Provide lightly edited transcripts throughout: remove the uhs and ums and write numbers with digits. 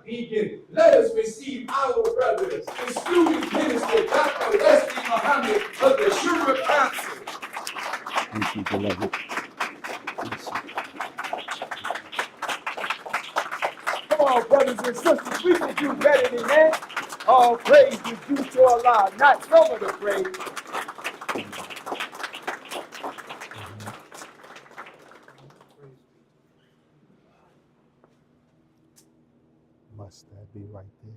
begin. Let us receive our brothers, the student minister, Dr. Wesley Muhammad of the Shura Council. Thank you, beloved. Come on, brothers and sisters, we can do better than that. All praise is due to Allah, not some of the praise. Must that be right there?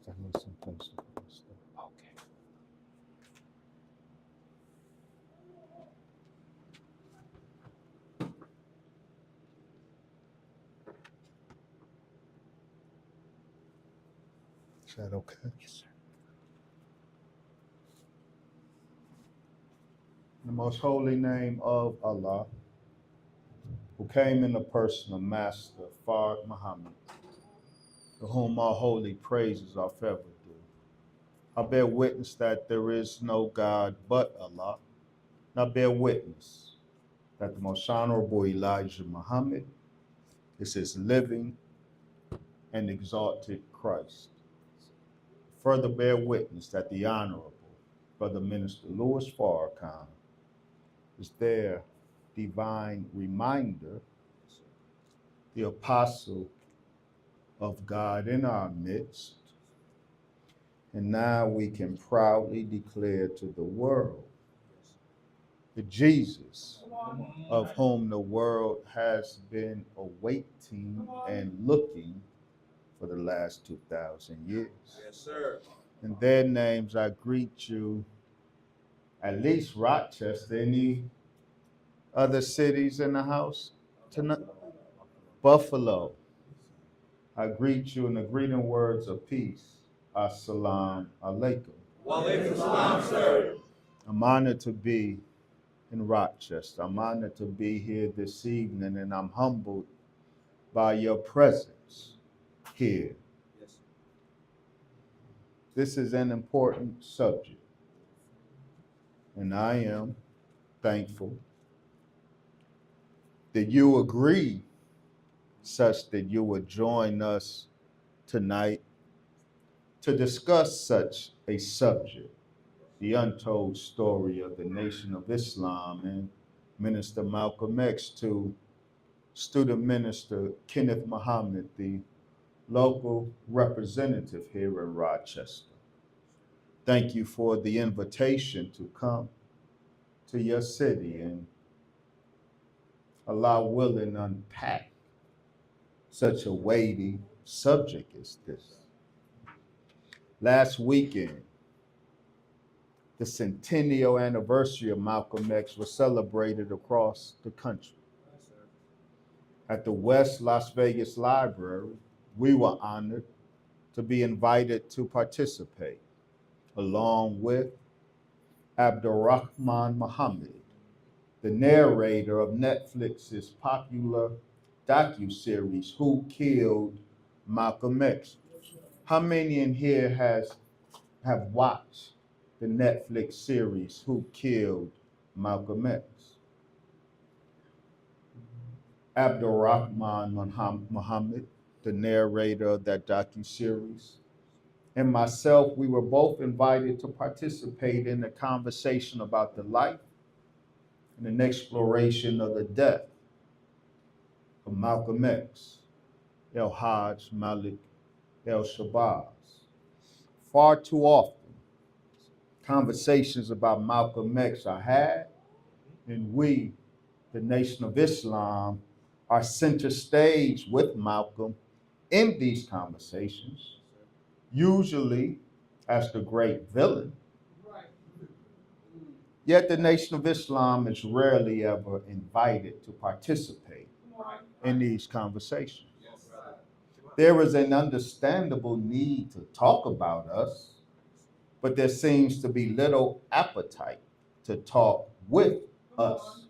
I need some place to put this stuff. Okay. Is that okay? Yes, sir. In the most holy name of Allah, who came in the person of Master Fard Muhammad, to whom all holy praises are forever due. I bear witness that there is no God but Allah. And I bear witness that the most honorable Elijah Muhammad is his living and exalted Christ. Further bear witness that the Honorable Brother Minister Louis Farrakhan is their divine reminder, the apostle of God in our midst. And now we can proudly declare to the world the Jesus of whom the world has been awaiting and looking for the last 2,000 years. Yes, sir. In their names, I greet you, at least Rochester. Any other cities in the house tonight? Buffalo. I greet you in the greeting words of peace. Assalamu alaikum. Wa alaikum salam, sir. I'm honored to be in Rochester. I'm honored to be here this evening, and I'm humbled by your presence here. Yes. This is an important subject, and I am thankful that you agree such that you would join us tonight to discuss such a subject, the untold story of the Nation of Islam, and Minister Malcolm X to Student Minister Kenneth Muhammad, the local representative here in Rochester. Thank you for the invitation to come to your city and allow willing unpack such a weighty subject as this. Last weekend, the centennial anniversary of Malcolm X was celebrated across the country. At the West Las Vegas Library, we were honored to be invited to participate, along with Abdurrahman Muhammad, the narrator of Netflix's popular docuseries, Who Killed Malcolm X? How many in here have watched the Netflix series, Who Killed Malcolm X? Abdurrahman Muhammad, the narrator of that docuseries, and myself, we were both invited to participate in a conversation about the life and an exploration of the death of Malcolm X, El-Hajj Malik El-Shabazz. Far too often, conversations about Malcolm X are had, and we, the Nation of Islam, are center stage with Malcolm in these conversations, usually as the great villain. Yet the Nation of Islam is rarely ever invited to participate in these conversations. There is an understandable need to talk about us, but there seems to be little appetite to talk with us,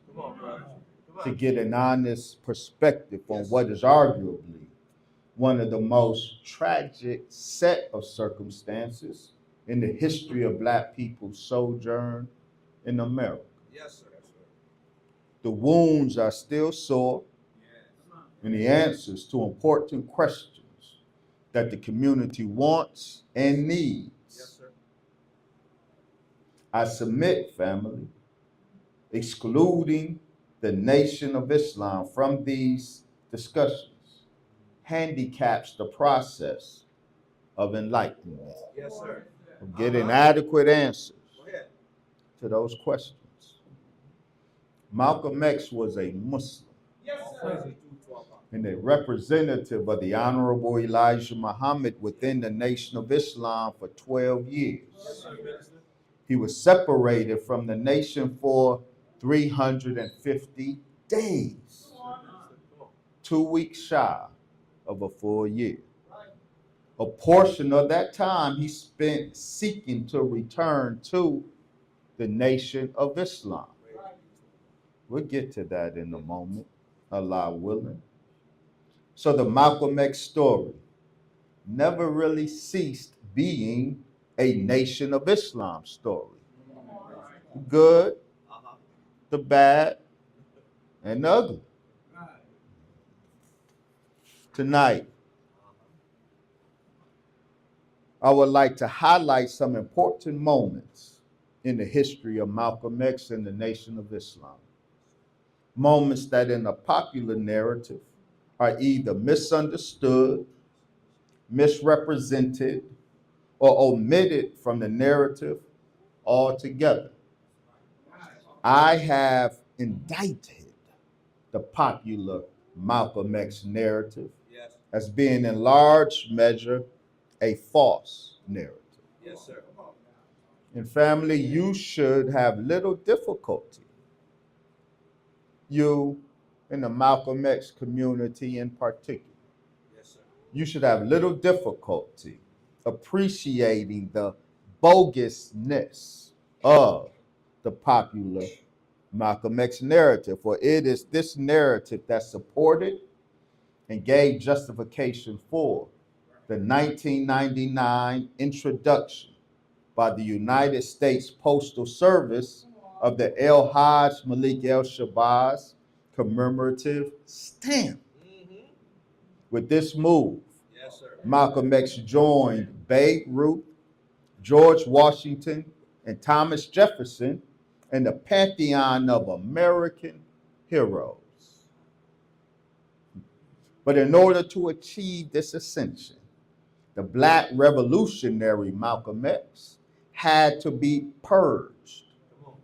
to get an honest perspective on what is arguably one of the most tragic set of circumstances in the history of Black people's sojourn in America. Yes, sir. The wounds are still sore, and the answers to important questions that the community wants and needs. Yes, sir. I submit, family, excluding the Nation of Islam from these discussions handicaps the process of enlightenment, Yes, sir. of getting adequate answers Go ahead. to those questions. Malcolm X was a Muslim and a representative of the Honorable Elijah Muhammad within the Nation of Islam for 12 years. He was separated from the nation for 350 days, 2 weeks shy of a full year. A portion of that time he spent seeking to return to the Nation of Islam. We'll get to that in a moment, Allah willing. So the Malcolm X story never really ceased being a Nation of Islam story. Good, the bad, and the ugly. Tonight, I would like to highlight some important moments in the history of Malcolm X and the Nation of Islam. Moments that in the popular narrative are either misunderstood, misrepresented, or omitted from the narrative altogether. I have indicted the popular Malcolm X narrative as being in large measure a false narrative. Yes, sir. And family, you should have little difficulty, you in the Malcolm X community in particular, Yes, sir. you should have little difficulty appreciating the bogusness of the popular Malcolm X narrative, for it is this narrative that supported and gave justification for the 1999 introduction by the United States Postal Service of the El Hajj Malik El Shabazz commemorative stamp. With this move, Yes, sir. Malcolm X joined Babe Ruth, George Washington, and Thomas Jefferson in the pantheon of American heroes. But in order to achieve this ascension, the Black revolutionary Malcolm X had to be purged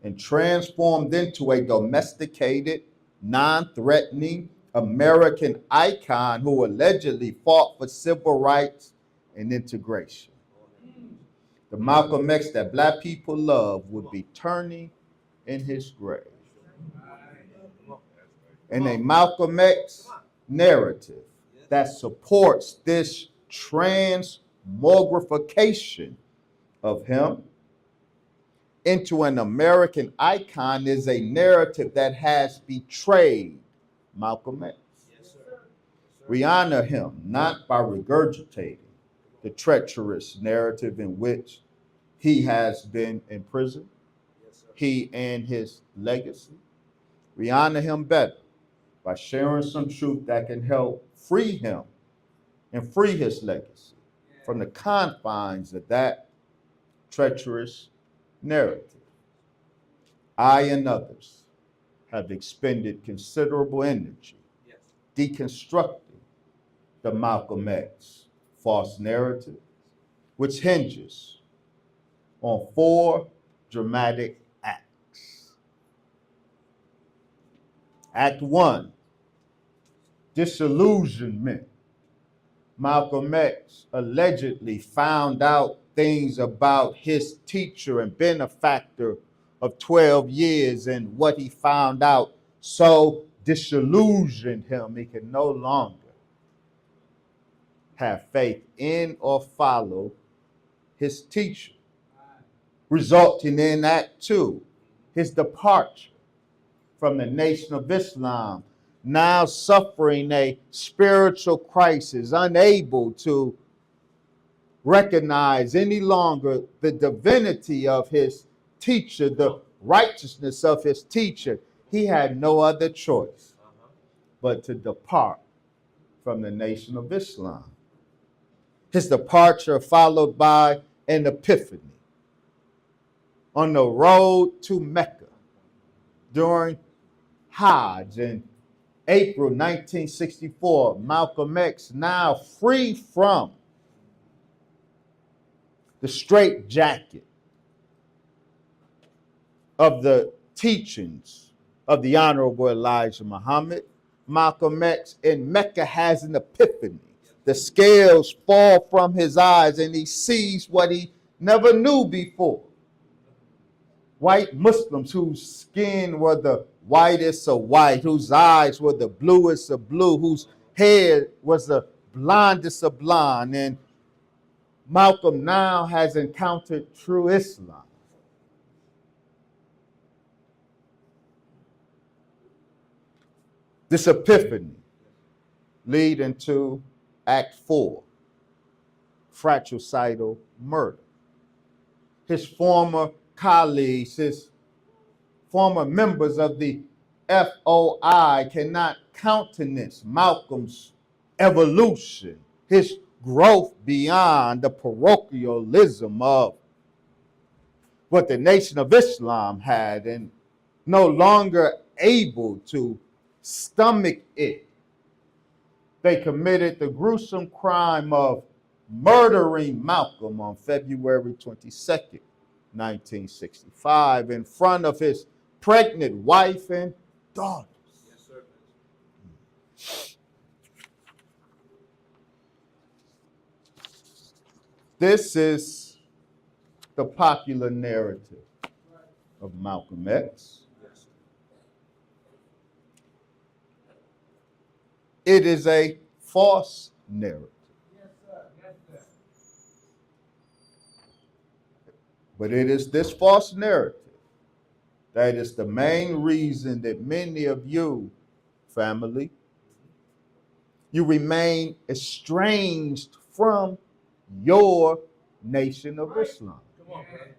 and transformed into a domesticated, non-threatening American icon who allegedly fought for civil rights and integration. The Malcolm X that Black people love would be turning in his grave. And a Malcolm X narrative that supports this transmogrification of him into an American icon is a narrative that has betrayed Malcolm X. Yes, sir. We honor him not by regurgitating the treacherous narrative in which he has been imprisoned, Yes, sir. he and his legacy. We honor him better by sharing some truth that can help free him and free his legacy from the confines of that treacherous narrative. I and others have expended considerable energy Yes. deconstructing the Malcolm X false narrative, which hinges on 4 dramatic acts. Act 1, disillusionment. Malcolm X allegedly found out things about his teacher and benefactor of 12 years, and what he found out so disillusioned him he can no longer have faith in or follow his teacher, resulting in Act 2, his departure from the Nation of Islam, now suffering a spiritual crisis, unable to recognize any longer the divinity of his teacher, the righteousness of his teacher. He had no other choice but to depart from the Nation of Islam. His departure followed by an epiphany. On the road to Mecca during Hajj in April 1964, Malcolm X, now free from the straitjacket of the teachings of the Honorable Elijah Muhammad, Malcolm X in Mecca has an epiphany. The scales fall from his eyes and he sees what he never knew before. White Muslims whose skin were the whitest of white, whose eyes were the bluest of blue, whose hair was the blondest of blonde. And Malcolm now has encountered true Islam. This epiphany lead into Act 4, fratricidal murder. His former colleagues, his former members of the FOI cannot countenance Malcolm's evolution, his growth beyond the parochialism of what the Nation of Islam had, and no longer able to stomach it. They committed the gruesome crime of murdering Malcolm on February 22nd, 1965, in front of his pregnant wife and daughters. Yes, sir. This is the popular narrative of Malcolm X. It is a false narrative. Yes, sir. Yes, sir. But it is this false narrative that is the main reason that many of you, family, you remain estranged from your Nation of Islam. Come on, brother.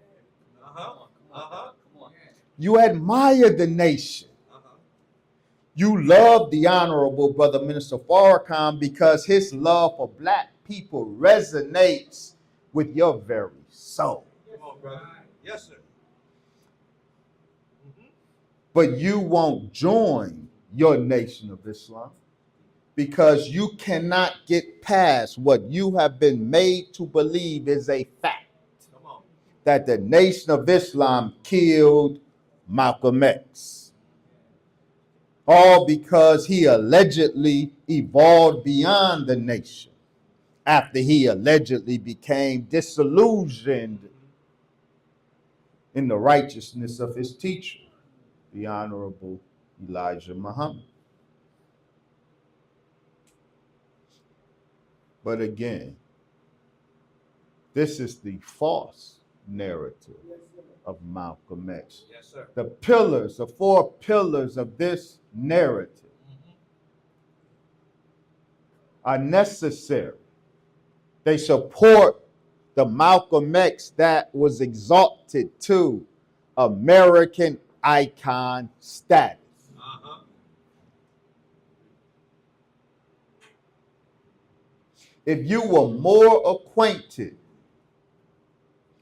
Come on. You admire the nation. You love the Honorable Brother Minister Farrakhan because his love for black people resonates with your very soul. Come on, brother. Yes, sir. But you won't join your Nation of Islam because you cannot get past what you have been made to believe is a fact. Come on. That the Nation of Islam killed Malcolm X. All because he allegedly evolved beyond the nation after he allegedly became disillusioned in the righteousness of his teacher, the Honorable Elijah Muhammad. But again, this is the false narrative of Malcolm X. Yes, sir. The pillars, the four pillars of this narrative are necessary. They support the Malcolm X that was exalted to American icon status. If you were more acquainted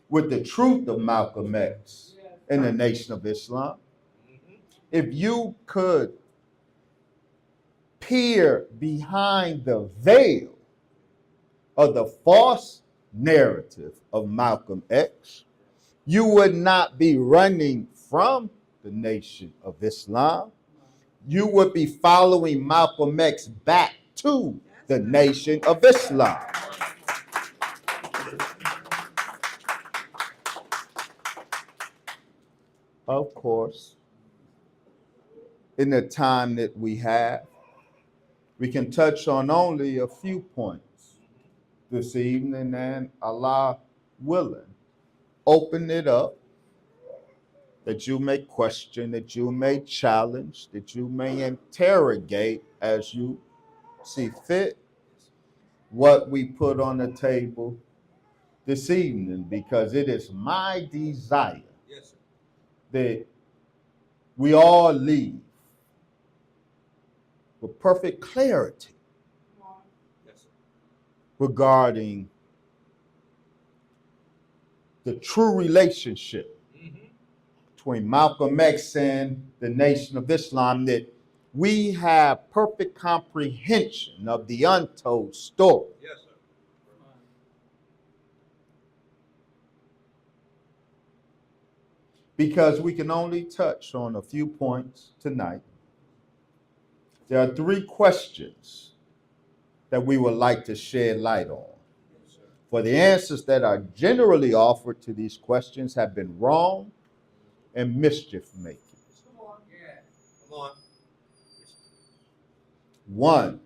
with the truth of Malcolm X and the Nation of Islam, if you could peer behind the veil of the false narrative of Malcolm X, you would not be running from the Nation of Islam. You would be following Malcolm X back to the Nation of Islam. Of course, in the time that we have, we can touch on only a few points this evening, and Allah willing, open it up that you may question, that you may challenge, that you may interrogate as you see fit what we put on the table this evening, because it is my desire that we all leave with perfect clarity regarding the true relationship between Malcolm X and the Nation of Islam, that we have perfect comprehension of the untold story. Yes, sir. Because we can only touch on a few points tonight. There are 3 questions that we would like to shed light on. For the answers that are generally offered to these questions have been wrong and mischief making. Come on. Yeah. Come on. 1,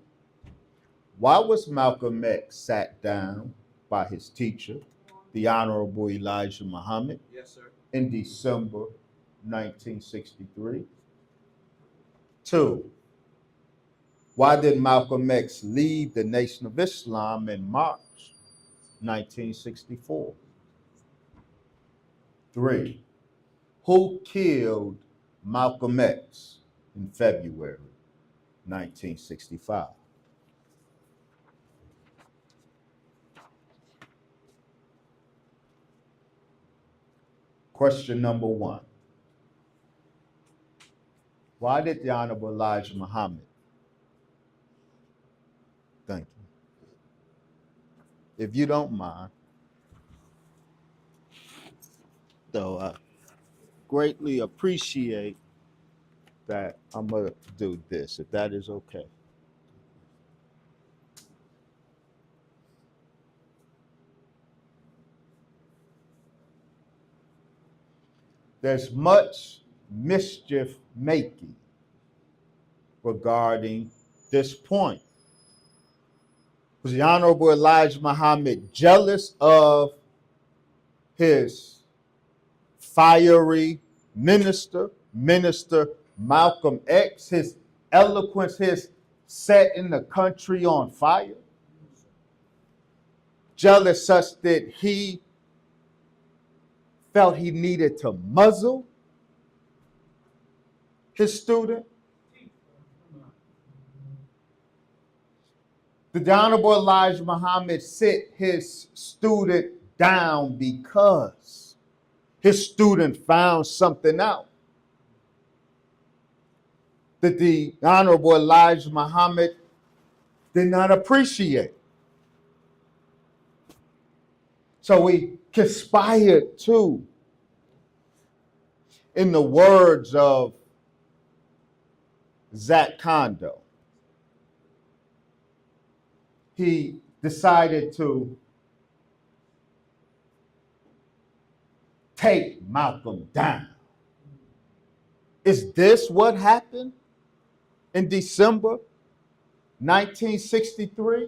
why was Malcolm X sat down by his teacher, the Honorable Elijah Muhammad, Yes, sir. in December 1963? 2, why did Malcolm X leave the Nation of Islam in March 1964? 3, who killed Malcolm X in February 1965? Question number 1. Why did the Honorable Elijah Muhammad, thank you, if you don't mind, though I greatly appreciate that, I'm going to do this, if that is okay. There's much mischief making regarding this point. Was the Honorable Elijah Muhammad jealous of his fiery minister Malcolm X, his eloquence, his setting the country on fire? Jealous such that he felt he needed to muzzle his student? Did the Honorable Elijah Muhammad sit his student down because his student found something out that the Honorable Elijah Muhammad did not appreciate? So we conspired to, in the words of Zach Kondo, he decided to take Malcolm down. Is this what happened in December 1963?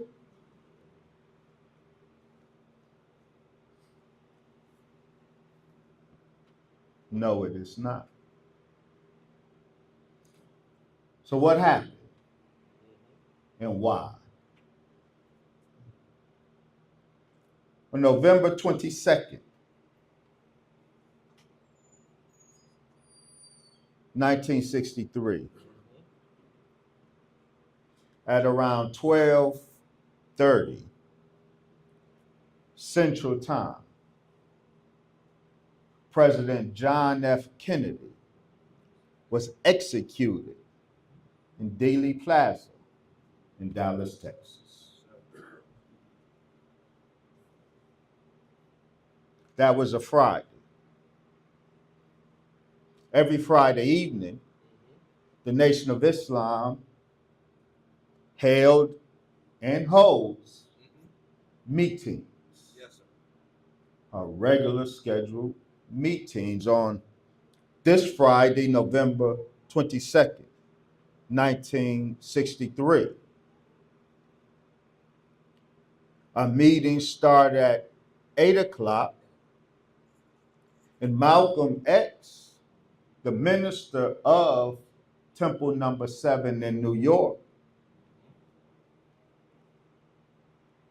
No, it is not. So what happened and why? On November 22nd, 1963, at around 12:30 Central Time, President John F. Kennedy was executed in Dealey Plaza in Dallas, Texas. That was a Friday. Every Friday evening, the Nation of Islam held and holds meetings, Yes, sir. regular scheduled meetings. On this Friday, November 22nd, 1963, a meeting started at 8 o'clock, and Malcolm X, the minister of Temple Number 7 in New York,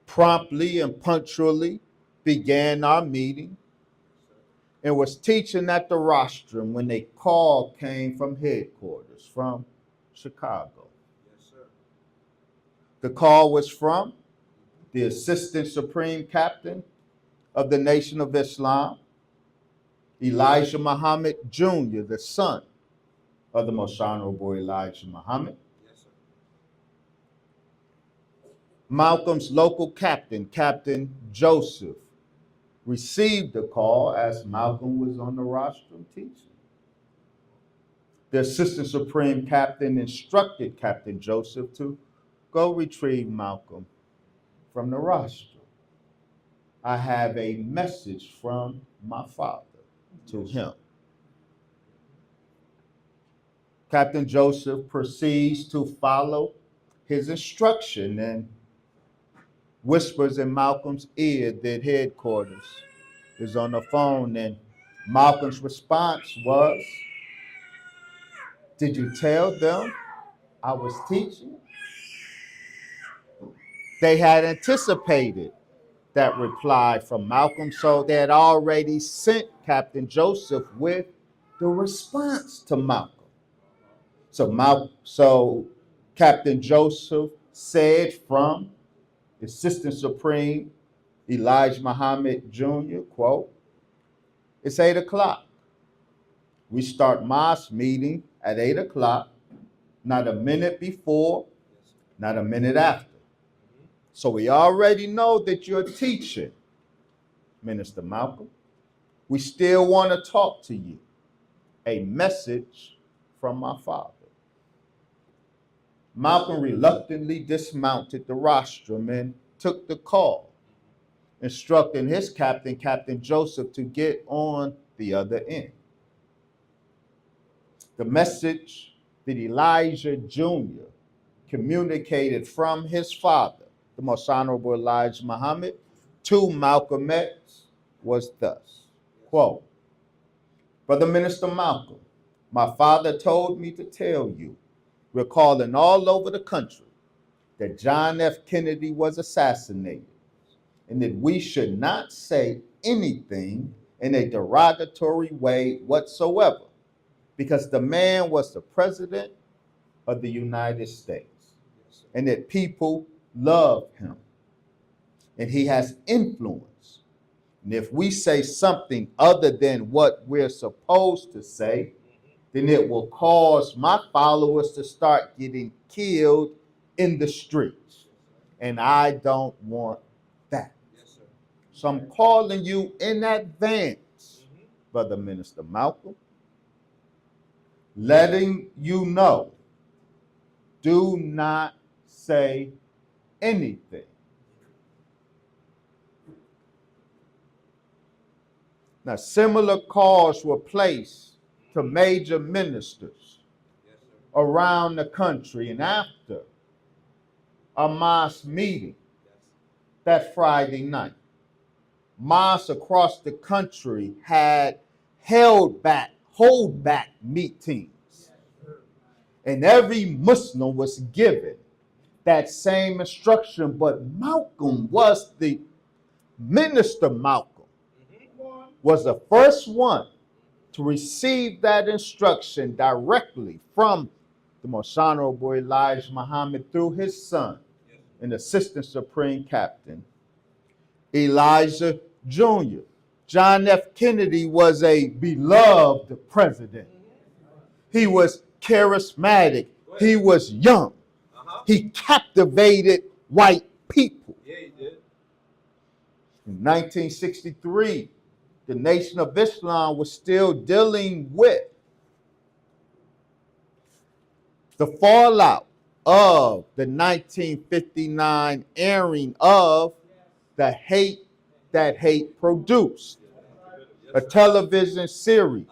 promptly and punctually began our meeting and was teaching at the rostrum when a call came from headquarters from Chicago. Yes, sir. The call was from the Assistant Supreme Captain of the Nation of Islam, Elijah Muhammad Jr., the son of the Most Honorable Elijah Muhammad. Malcolm's local captain, Captain Joseph, received the call as Malcolm was on the rostrum teaching. The assistant supreme captain instructed Captain Joseph to go retrieve Malcolm from the rostrum. I have a message from my father to him. Captain Joseph proceeds to follow his instruction and whispers in Malcolm's ear that headquarters is on the phone, and Malcolm's response was, "Did you tell them I was teaching?" They had anticipated that reply from Malcolm, so they had already sent Captain Joseph with the response to Malcolm. So Captain Joseph said from Assistant Supreme Elijah Muhammad Jr., quote, "It's 8 o'clock. We start mosque meeting at 8 o'clock, not a minute before, not a minute after. So we already know that you're teaching, Minister Malcolm. We still want to talk to you. A message from my father." Malcolm reluctantly dismounted the rostrum and took the call, instructing his captain, Captain Joseph, to get on the other end. The message that Elijah Jr. communicated from his father, the Most Honorable Elijah Muhammad, to Malcolm X was thus, quote, "Brother Minister Malcolm, my father told me to tell you, we're calling all over the country that John F. Kennedy was assassinated and that we should not say anything in a derogatory way whatsoever because the man was the president of the United States and that people love him and he has influence. And if we say something other than what we're supposed to say, then it will cause my followers to start getting killed in the streets. And I don't want that. So I'm calling you in advance, Brother Minister Malcolm, letting you know, do not say anything." Now, similar calls were placed to major ministers around the country, and after a mosque meeting that Friday night, mosques across the country had hold back meetings, and every Muslim was given that same instruction. But Malcolm was the minister. Malcolm was the first one to receive that instruction directly from the Most Honorable Elijah Muhammad through his son and Assistant Supreme Captain Elijah Jr. John F. Kennedy was a beloved president. He was charismatic. He was young. He captivated white people. In 1963, the Nation of Islam was still dealing with the fallout of the 1959 airing of The Hate That Hate Produced, a television series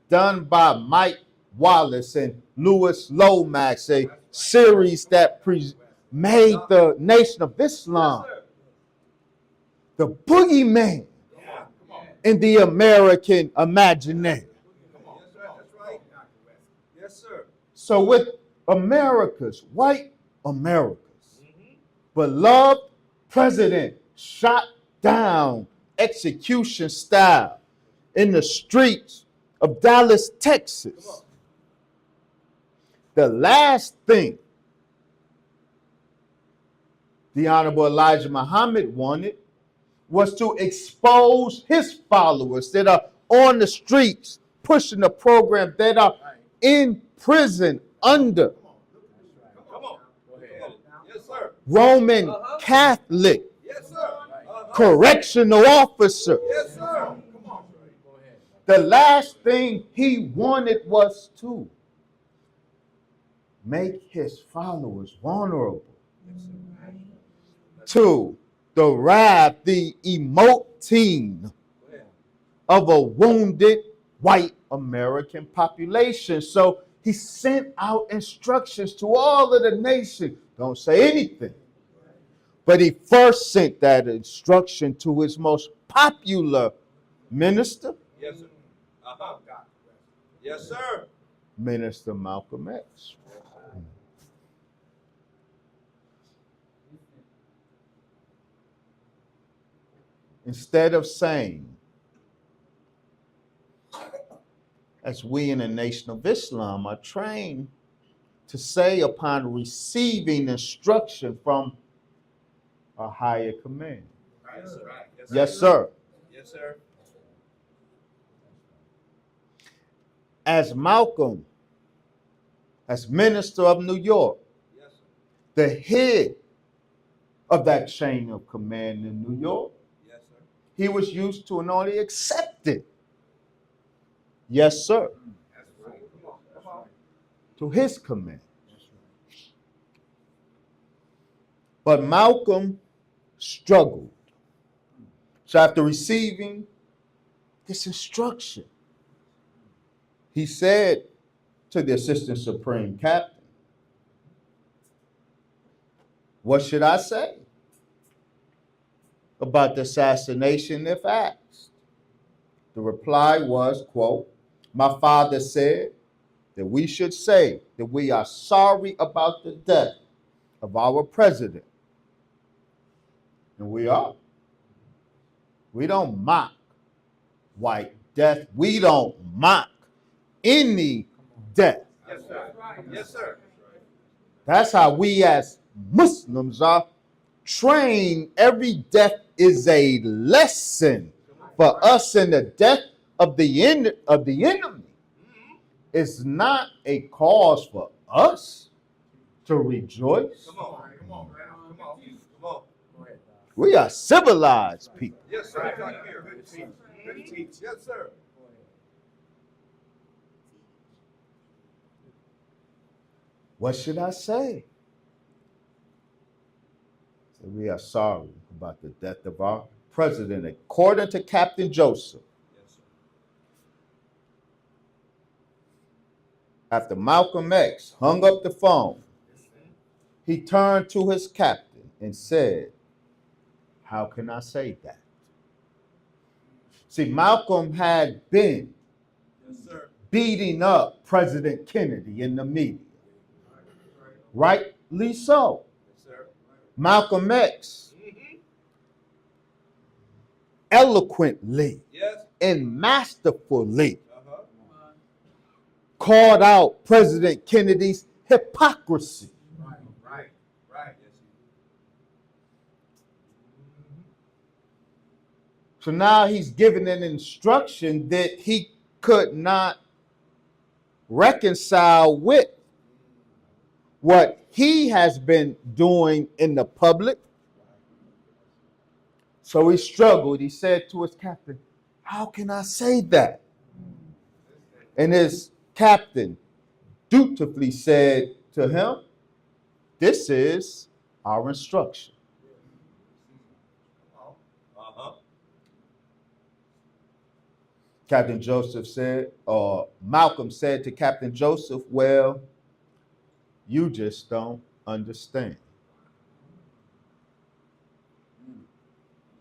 done by Mike Wallace and Louis Lomax, a series that made the Nation of Islam the boogeyman in the American imaginary. So with white America's beloved president shot down execution style in the streets of Dallas, Texas, the last thing the Honorable Elijah Muhammad wanted was to expose his followers that are on the streets pushing the program, that are in prison under Come on. Go ahead. Yes, sir. Roman Catholic Yes, sir. correctional officer. Yes, sir. Come on. Go ahead. The last thing he wanted was to make his followers vulnerable to the wrath, the emoting of a wounded white American population. So he sent out instructions to all of the nation. Don't say anything. But he first sent that instruction to his most popular minister, Yes, sir. Yes, sir. Minister Malcolm X. Instead of saying, as we in the Nation of Islam are trained to say upon receiving instruction from a higher command. Yes, sir. Yes, sir. Yes, sir. As Malcolm, as minister of New York, Yes, sir. the head of that chain of command in New York, Yes, sir. he was used to and only accepted. Yes, sir. That's right. Come on. To his command. But Malcolm struggled. So after receiving this instruction, he said to the assistant supreme captain, what should I say about the assassination if asked? The reply was, quote, my father said that we should say that we are sorry about the death of our president. And we are. We don't mock white death. We don't mock any death. Yes, sir. Yes, sir. That's how we as Muslims are trained. Every death is a lesson for us, and the death of the enemy is not a cause for us to rejoice. Come on. Come on. Come on. Come on. We are civilized people. Yes, sir. Good to teach. Good to teach. Yes, sir. What should I say? So we are sorry about the death of our president, according to Captain Joseph. Yes, sir. After Malcolm X hung up the phone, he turned to his captain and said, how can I say that? See, Malcolm had been Yes, sir. beating up President Kennedy in the media. Rightly so. Yes, sir. Malcolm X eloquently Yes. and masterfully Uh-huh. called out President Kennedy's hypocrisy. Right. Right. Right. Yes. So now he's given an instruction that he could not reconcile with what he has been doing in the public. So he struggled. He said to his captain, how can I say that? And his captain dutifully said to him, this is our instruction. Uh-huh. Captain Joseph said, or Malcolm said to Captain Joseph, well, you just don't understand.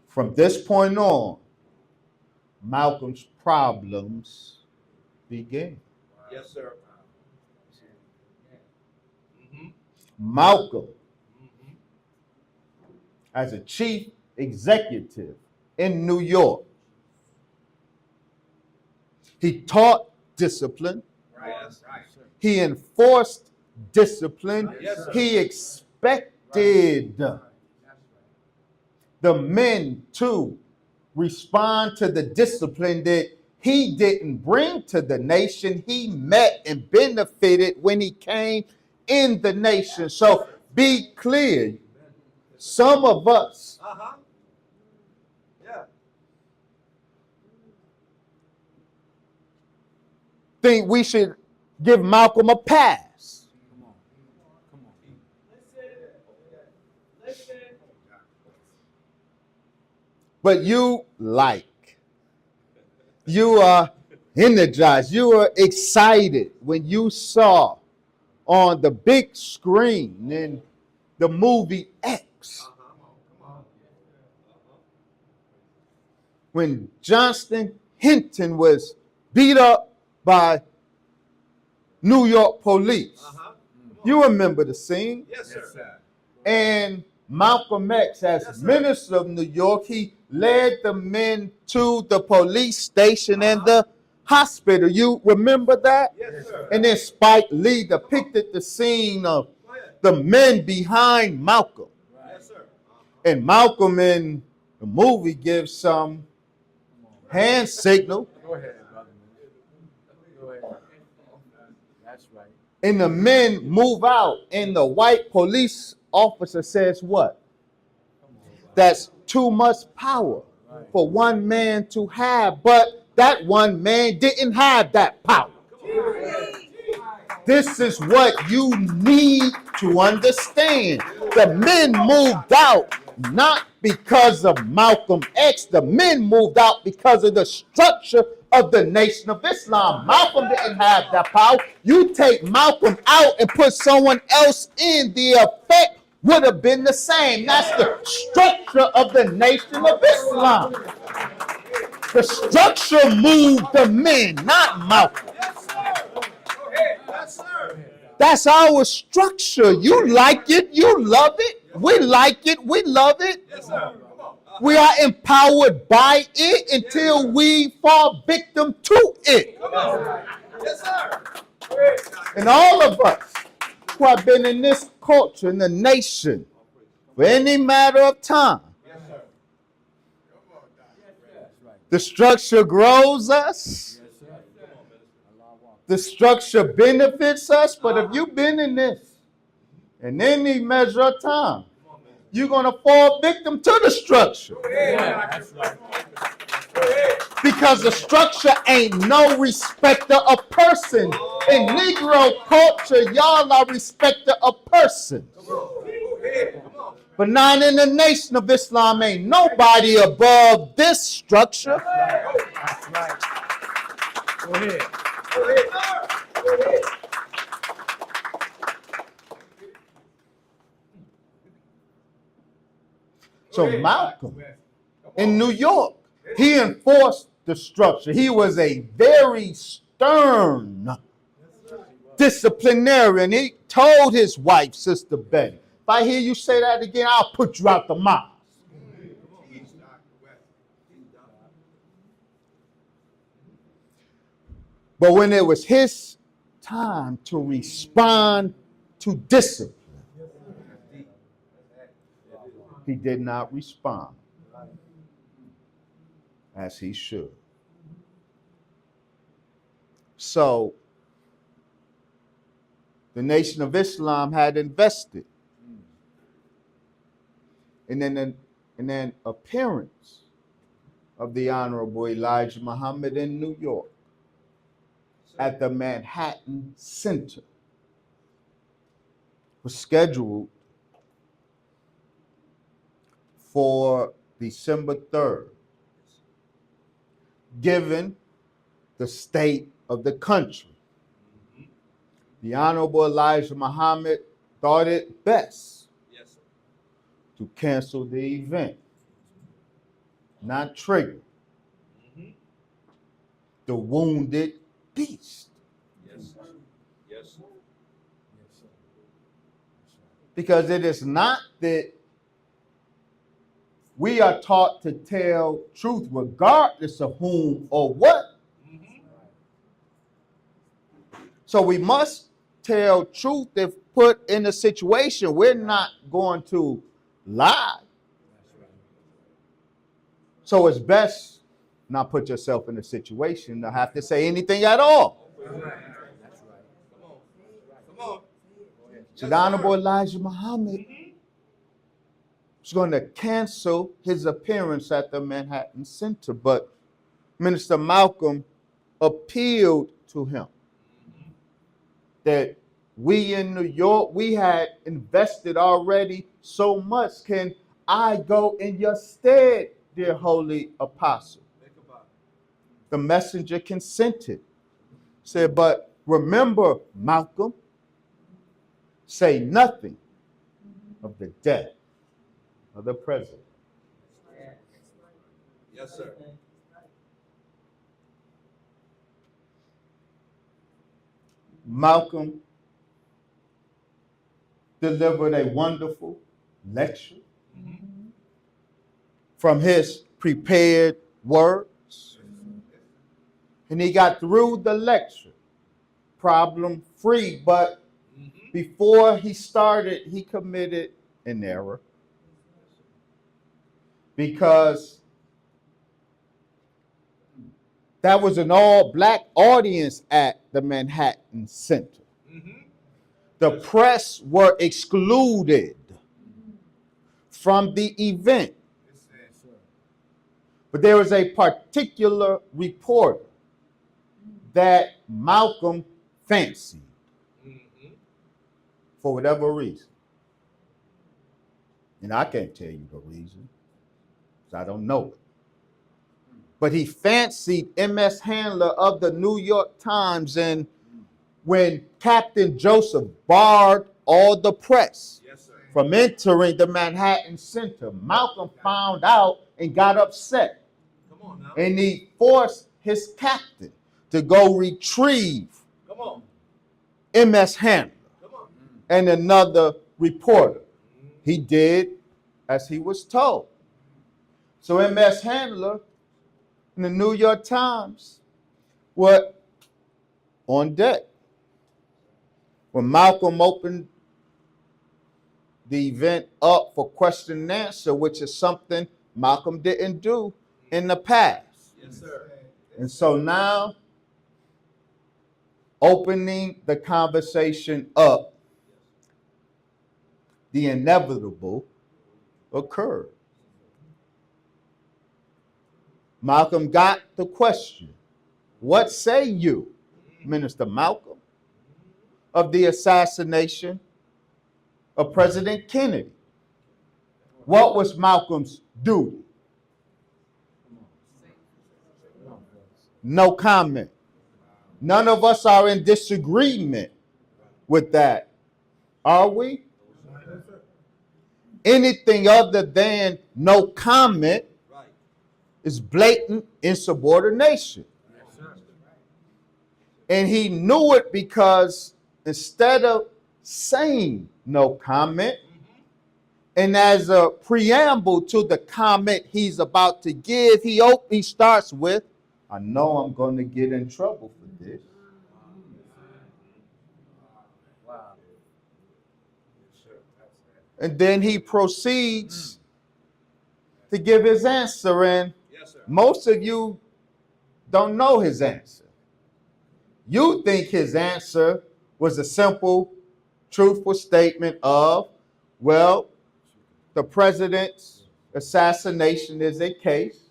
From this point on, Malcolm's problems began. Yes, sir. Malcolm, as a chief executive in New York, he taught discipline. Right. Yes. Right. He enforced discipline. Yes, sir. He expected the men to respond to the discipline that he didn't bring to the nation. He met and benefited when he came in the nation. So be clear. Some of us think we should give Malcolm a pass. But you are energized, you are excited when you saw on the big screen in the movie X when Johnston Hinton was beat up by New York police. You remember the scene? Yes, sir. And Malcolm X, as Minister of New York, he led the men to the police station and the hospital. You remember that? Yes, sir. And then Spike Lee depicted the scene of the men behind Malcolm. Yes, sir. And Malcolm in the movie gives some hand signal. Go ahead, brother. Go ahead. That's right. And the men move out, and the white police officer says what? That's too much power for one man to have, but that one man didn't have that power. This is what you need to understand. The men moved out not because of Malcolm X. The men moved out because of the structure of the Nation of Islam. Malcolm didn't have that power. You take Malcolm out and put someone else in, the effect would have been the same. That's the structure of the Nation of Islam. The structure moved the men, not Malcolm. Yes, sir. That's our structure. You like it, you love it. We like it, we love it. Yes, sir. Come on. We are empowered by it until we fall victim to it. Come on. Yes, sir. And all of us who have been in this culture, in the nation, for any matter of time, Yes, sir. the structure grows us. The structure benefits us. But if you've been in this in any measure of time, you're going to fall victim to the structure. Because the structure ain't no respecter of person. In Negro culture, y'all are respecter of person. But not in the Nation of Islam. Ain't nobody above this structure. That's right. Go ahead. Go ahead, sir. Go ahead. So Malcolm in New York, he enforced the structure. He was a very stern disciplinarian. He told his wife, Sister Betty, if I hear you say that again, I'll put you out the mosque. But when it was his time to respond to discipline, he did not respond as he should. So the Nation of Islam had invested in an appearance of the Honorable Elijah Muhammad in New York at the Manhattan Center was scheduled for December 3rd. Given the state of the country, the Honorable Elijah Muhammad thought it best to cancel the event, not trigger the wounded beast. Yes, sir. Yes, sir. Because it is not that we are taught to tell truth regardless of whom or what. So we must tell truth if put in a situation. We're not going to lie. So it's best not put yourself in a situation to have to say anything at all. So the Honorable Elijah Muhammad was going to cancel his appearance at the Manhattan Center, but Minister Malcolm appealed to him that we in New York, we had invested already so much. Can I go in your stead, dear holy apostle? The messenger consented. Said, but remember, Malcolm, say nothing of the death of the president. Yes, sir. Malcolm delivered a wonderful lecture from his prepared words. And he got through the lecture problem free, but before he started, he committed an error because that was an all-black audience at the Manhattan Center. The press were excluded from the event. But there was a particular reporter that Malcolm fancied for whatever reason. And I can't tell you the reason, because I don't know it. But he fancied M.S. Handler of the New York Times, and when Captain Joseph barred all the press from entering the Manhattan Center, Malcolm found out and got upset. And he forced his captain to go retrieve M.S. Handler and another reporter. He did as he was told. So M.S. Handler and the New York Times were on deck. When Malcolm opened the event up for question and answer, which is something Malcolm didn't do in the past. Yes, sir. And so now, opening the conversation up, the inevitable occurred. Malcolm got the question, what say you, Minister Malcolm, of the assassination of President Kennedy? What was Malcolm's duty? No comment. None of us are in disagreement with that, are we? Anything other than no comment is blatant insubordination. And he knew it because instead of saying no comment, and as a preamble to the comment he's about to give, he starts with, I know I'm going to get in trouble for this. And then he proceeds to give his answer, and most of you don't know his answer. You think his answer was a simple, truthful statement of, well, the president's assassination is a case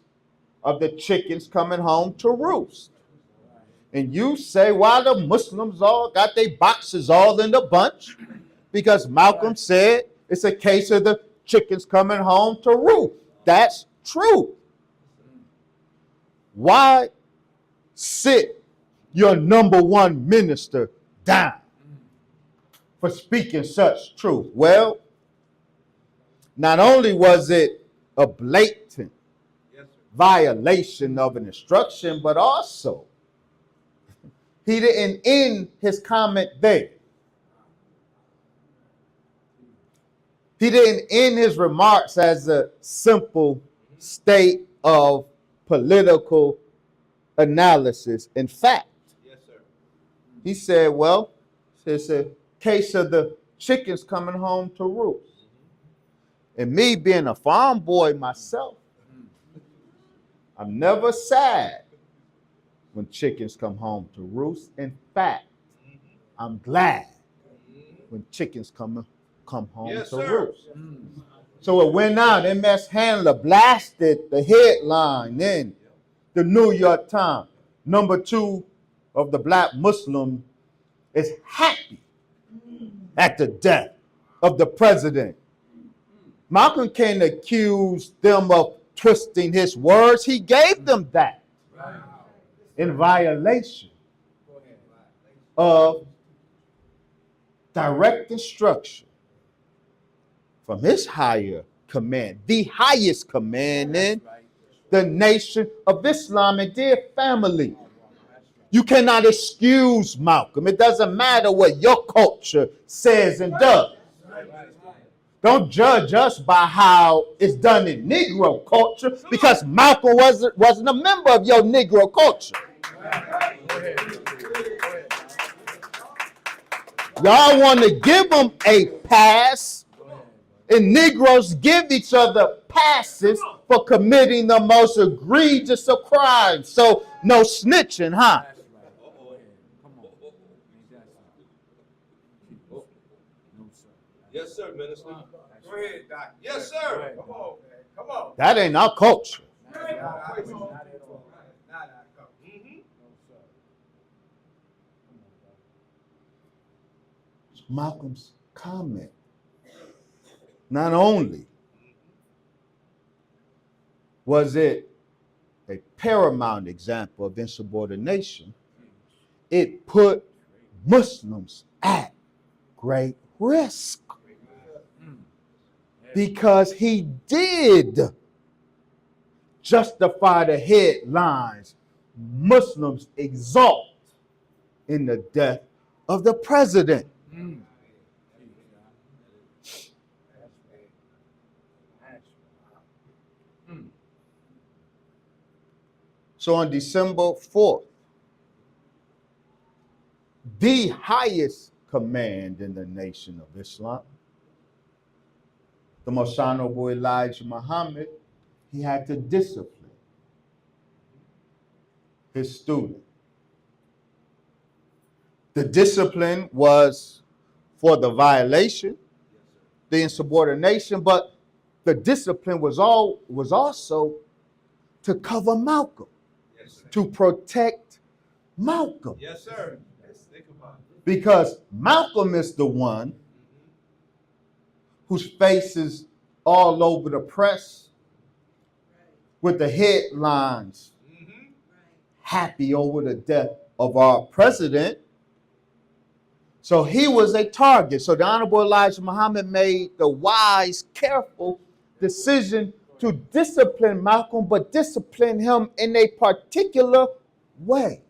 of the chickens coming home to roost. And you say, why the Muslims all got their boxes all in the bunch? Because Malcolm said it's a case of the chickens coming home to roost. That's true. Why sit your number one minister down for speaking such truth? Well, not only was it a blatant violation of an instruction, but also he didn't end his comment there. He didn't end his remarks as a simple state of political analysis. In fact, he said, well, it's a case of the chickens coming home to roost. And me being a farm boy myself, I'm never sad when chickens come home to roost. In fact, I'm glad when chickens come home to roost. So it went out. MS Handler blasted the headline in the New York Times. Number 2 of the black Muslim is happy at the death of the president. Malcolm can't accuse them of twisting his words. He gave them that in violation of direct instruction from his higher command, the highest command in the Nation of Islam. And dear family, you cannot excuse Malcolm. It doesn't matter what your culture says and does. Don't judge us by how it's done in Negro culture, because Malcolm wasn't a member of your Negro culture. Y'all want to give him a pass, and Negroes give each other passes for committing the most egregious of crimes. So no snitching, huh? Yes, sir, Minister. Go ahead, Doc. Yes, sir. Come on, man. Come on. That ain't our culture. Malcolm's comment not only was it a paramount example of insubordination, it put Muslims at great risk, because he did justify the headlines Muslims exalt in the death of the president. So on December 4th, the highest command in the Nation of Islam, the Most Honorable Elijah Muhammad, he had to discipline his student. The discipline was for the violation, the insubordination, but the discipline was also to cover Malcolm, to protect Malcolm. Yes, sir. Let's think about it. Because Malcolm is the one whose face is all over the press with the headlines, happy over the death of our president. So he was a target. So the Honorable Elijah Muhammad made the wise, careful decision to discipline Malcolm, but discipline him in a particular way.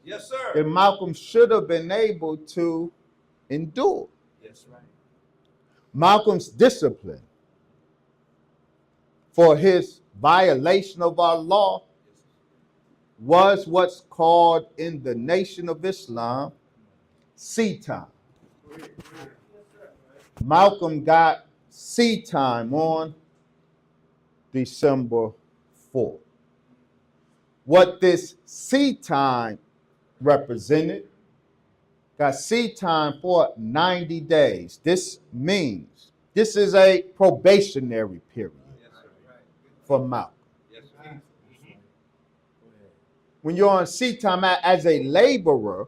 Yes, sir. And Malcolm should have been able to endure. Yes, right. Malcolm's discipline for his violation of our law was what's called in the Nation of Islam sea time. Malcolm got sea time on December 4th. What this sea time represented, got sea time for 90 days. This means this is a probationary period for Malcolm. When you're on sea time as a laborer,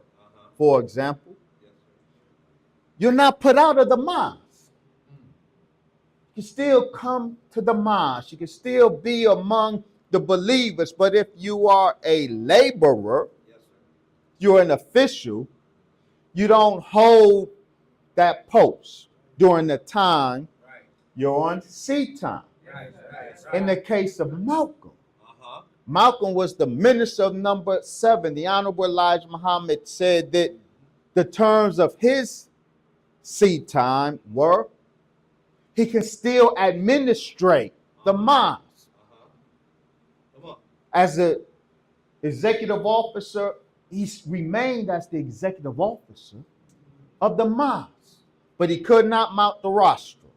for example, you're not put out of the mosque. You can still come to the mosque. You can still be among the believers. But if you are a laborer, you're an official, you don't hold that post during the time you're on sea time. In the case of Malcolm, Malcolm was the minister of number 7. The Honorable Elijah Muhammad said that the terms of his sea time were he can still administrate the mosque. As an executive officer, he remained as the executive officer of the mosque, but he could not mount the rostrum.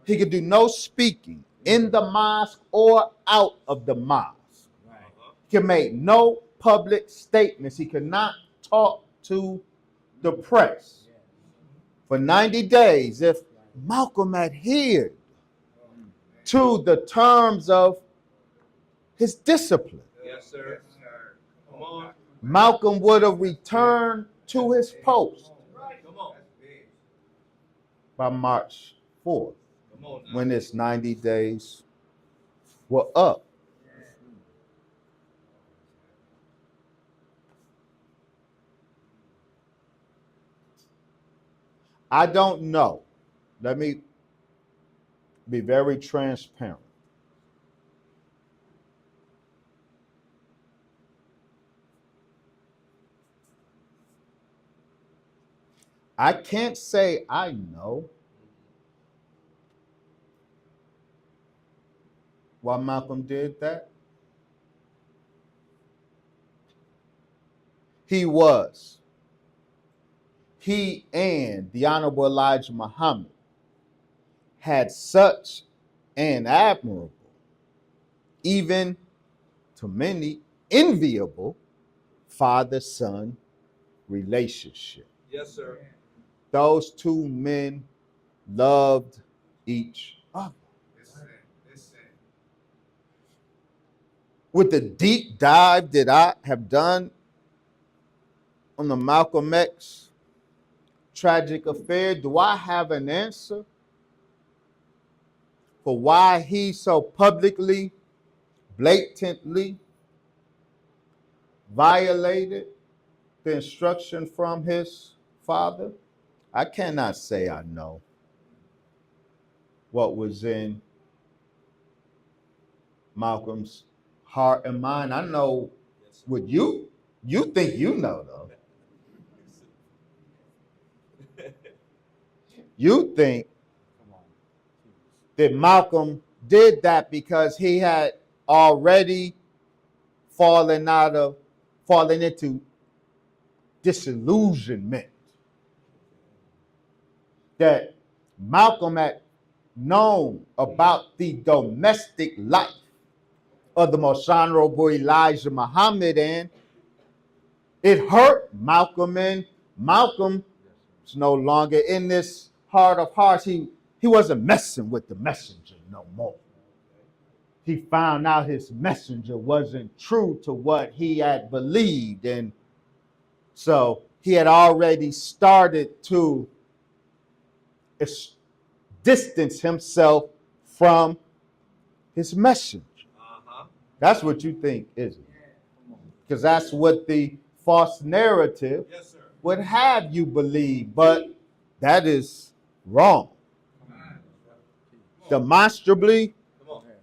He could do no speaking, in the mosque or out of the mosque. He can make no public statements. He cannot talk to the press for 90 days. If Malcolm adhered to the terms of his discipline, Yes, sir. Come on. Malcolm would have returned to his post Come on. by March 4th, Come on now. when his 90 days were up. I don't know. Let me be very transparent. I can't say I know why Malcolm did that. He and the Honorable Elijah Muhammad had such an admirable, even to many enviable, father-son relationship. Yes, sir. Those two men loved each other. With the deep dive that I have done on the Malcolm X tragic affair, do I have an answer for why he so publicly, blatantly violated the instruction from his father? I cannot say I know what was in Malcolm's heart and mind. I know what you think you know, though. You think that Malcolm did that because he had already fallen into disillusionment. That Malcolm had known about the domestic life of the most honorable Elijah Muhammad, and it hurt Malcolm, and Malcolm is no longer in this heart of hearts. He wasn't messing with the messenger no more. He found out his messenger wasn't true to what he had believed, and so he had already started to distance himself from his messenger. That's what you think, isn't it? Because that's what the false narrative would have you believe, but that is wrong. Demonstrably,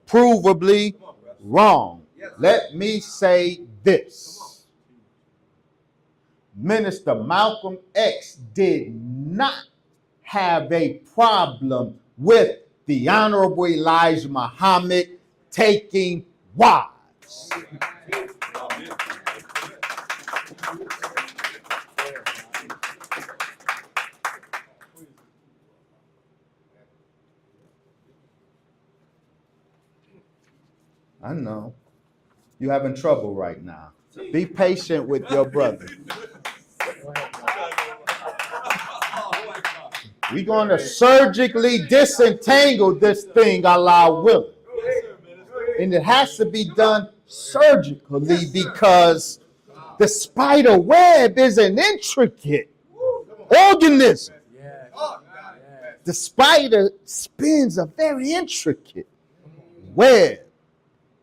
provably wrong. Let me say this. Minister Malcolm X did not have a problem with the Honorable Elijah Muhammad taking wives. I know. You're having trouble right now. Be patient with your brother. We're going to surgically disentangle this thing, Allah willing. And it has to be done surgically because the spider web is an intricate organism. The spider spins a very intricate web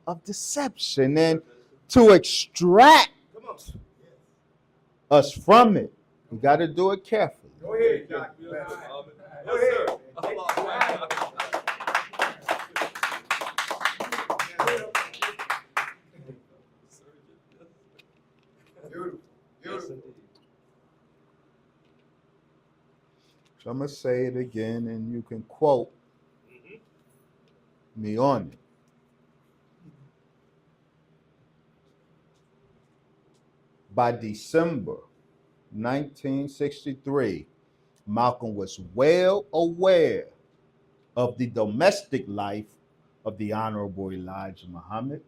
of deception, and to extract us from it, we got to do it carefully. Go ahead, Doctor. Yes, sir. So I'm going to say it again, and you can quote me on it. By December 1963, Malcolm was well aware of the domestic life of the Honorable Elijah Muhammad,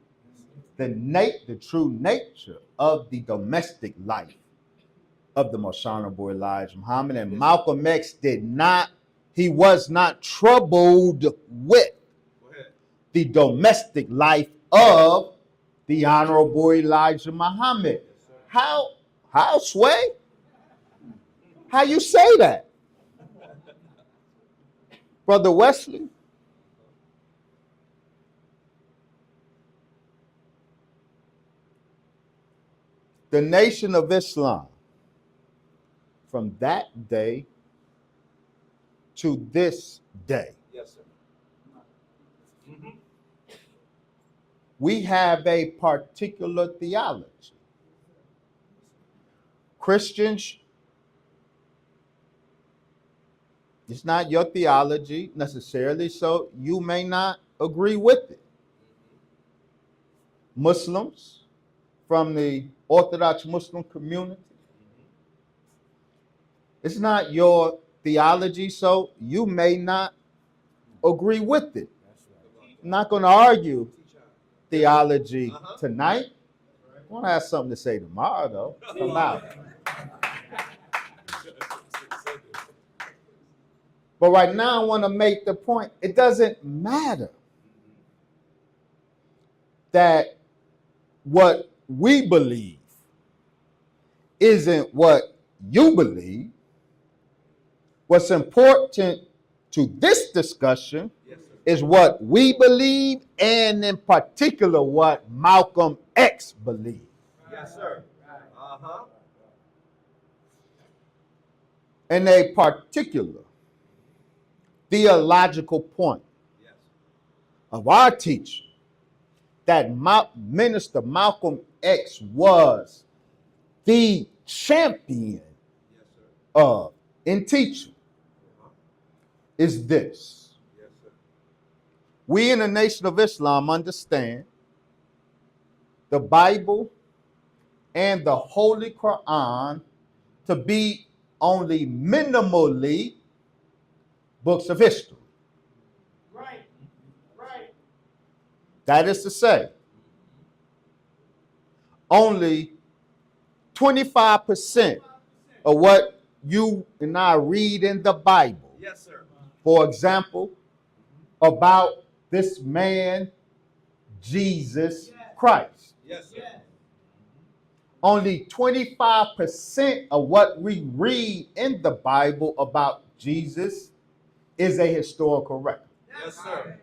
the true nature of the domestic life of the Most Honorable Elijah Muhammad. And Malcolm X was not troubled with the domestic life of the Honorable Elijah Muhammad. How, Sway? How you say that? Brother Wesley? The Nation of Islam, from that day to this day, Yes, sir. we have a particular theology. Christians, it's not your theology necessarily, so you may not agree with it. Muslims from the Orthodox Muslim community, it's not your theology, so you may not agree with it. I'm not going to argue theology tonight. I want to have something to say tomorrow, though. Come out. But right now, I want to make the point, it doesn't matter that what we believe isn't what you believe. What's important to this discussion is what we believe, and in particular, what Malcolm X believed. Yes, sir. And a particular theological point of our teaching that Minister Malcolm X was the champion of in teaching is this. We in the Nation of Islam understand the Bible and the Holy Quran to be only minimally books of history. Right. That is to say, only 25% of what you and I read in the Bible. Yes, sir. For example, about this man, Jesus Christ. Yes, sir. Only 25% of what we read in the Bible about Jesus is a historical record. Yes, sir.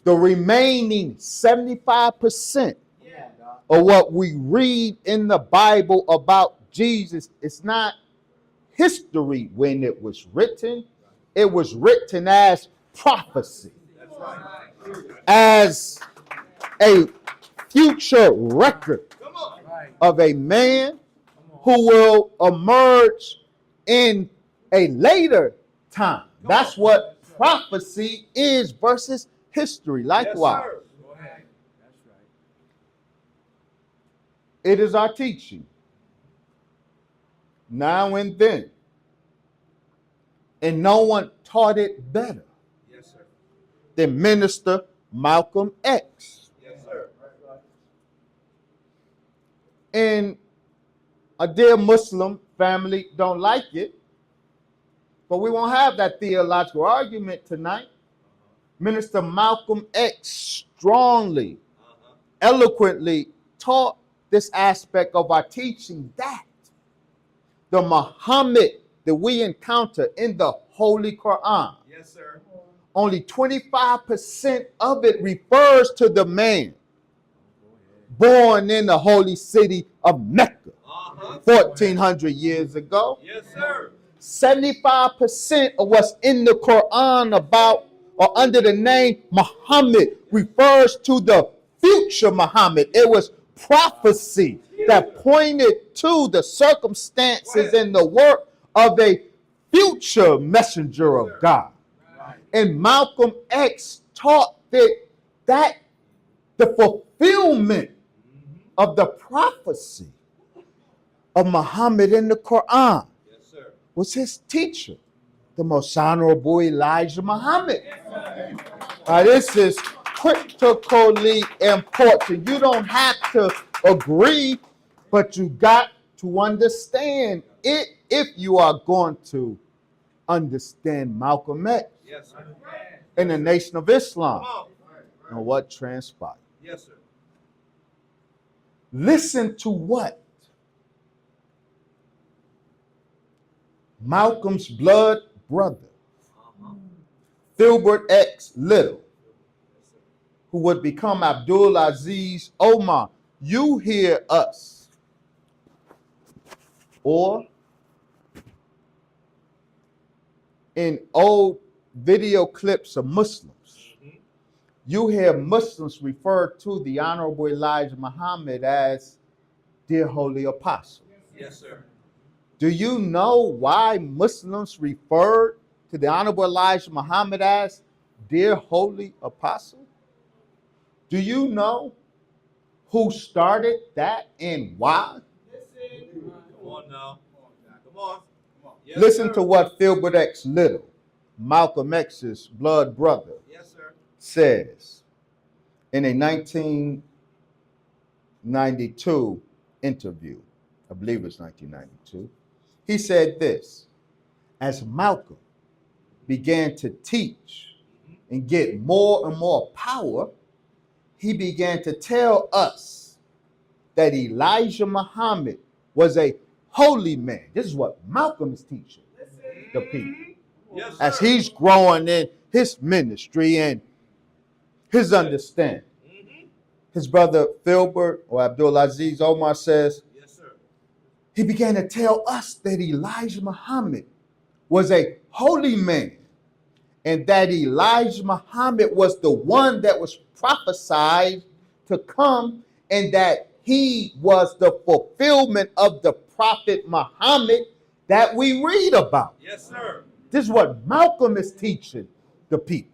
The remaining 75% of what we read in the Bible about Jesus is not history when it was written. It was written as prophecy, as a future record of a man who will emerge in a later time. That's what prophecy is versus history. Likewise, it is our teaching now and then, and no one taught it better than Minister Malcolm X. Yes, sir. And a dear Muslim family don't like it, but we won't have that theological argument tonight. Minister Malcolm X strongly, eloquently taught this aspect of our teaching, that the Muhammad that we encounter in the Holy Quran, Yes, sir. only 25% of it refers to the man born in the holy city of Mecca 1,400 years ago. Yes, sir. 75% of what's in the Quran about or under the name Muhammad refers to the future Muhammad. It was prophecy that pointed to the circumstances and the work of a future messenger of God. And Malcolm X taught that the fulfillment of the prophecy of Muhammad in the Quran was his teacher, the most honorable Elijah Muhammad. This is critically important. You don't have to agree, but you got to understand it if you are going to understand Malcolm X Yes, sir. and the Nation of Islam and what transpired. Yes, sir. Listen to what Malcolm's blood brother, Filbert X. Little, who would become Abdul Aziz Omar. You hear us, or in old video clips of Muslims, you hear Muslims refer to the Honorable Elijah Muhammad as dear holy apostle. Yes, sir. Do you know why Muslims refer to the Honorable Elijah Muhammad as dear holy apostle? Do you know who started that and why? Come on now. Come on. Yes, Listen sir. to what Filbert X. Little, Malcolm X's blood brother, Yes, sir. says in a 1992 interview. I believe it's 1992. He said this: as Malcolm began to teach and get more and more power, he began to tell us that Elijah Muhammad was a holy man. This is what Malcolm is teaching the people. Yes, sir. As he's growing in his ministry and his understanding. His brother Filbert, or Abdul Aziz Omar, says, Yes, sir. he began to tell us that Elijah Muhammad was a holy man, and that Elijah Muhammad was the one that was prophesied to come, and that he was the fulfillment of the prophet Muhammad that we read about. Yes, sir. This is what Malcolm is teaching the people.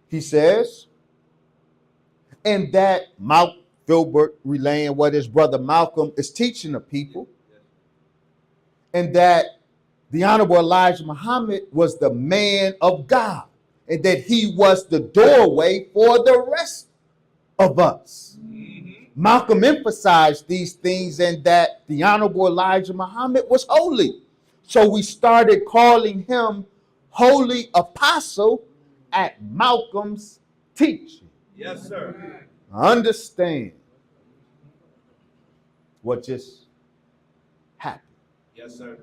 He says, and that Filbert relaying what his brother Malcolm is teaching the people, and that the Honorable Elijah Muhammad was the man of God, and that he was the doorway for the rest of us. Malcolm emphasized these things, and that the Honorable Elijah Muhammad was holy. So we started calling him Holy Apostle at Malcolm's teaching. Yes, sir. Understand what just happened. Yes, sir.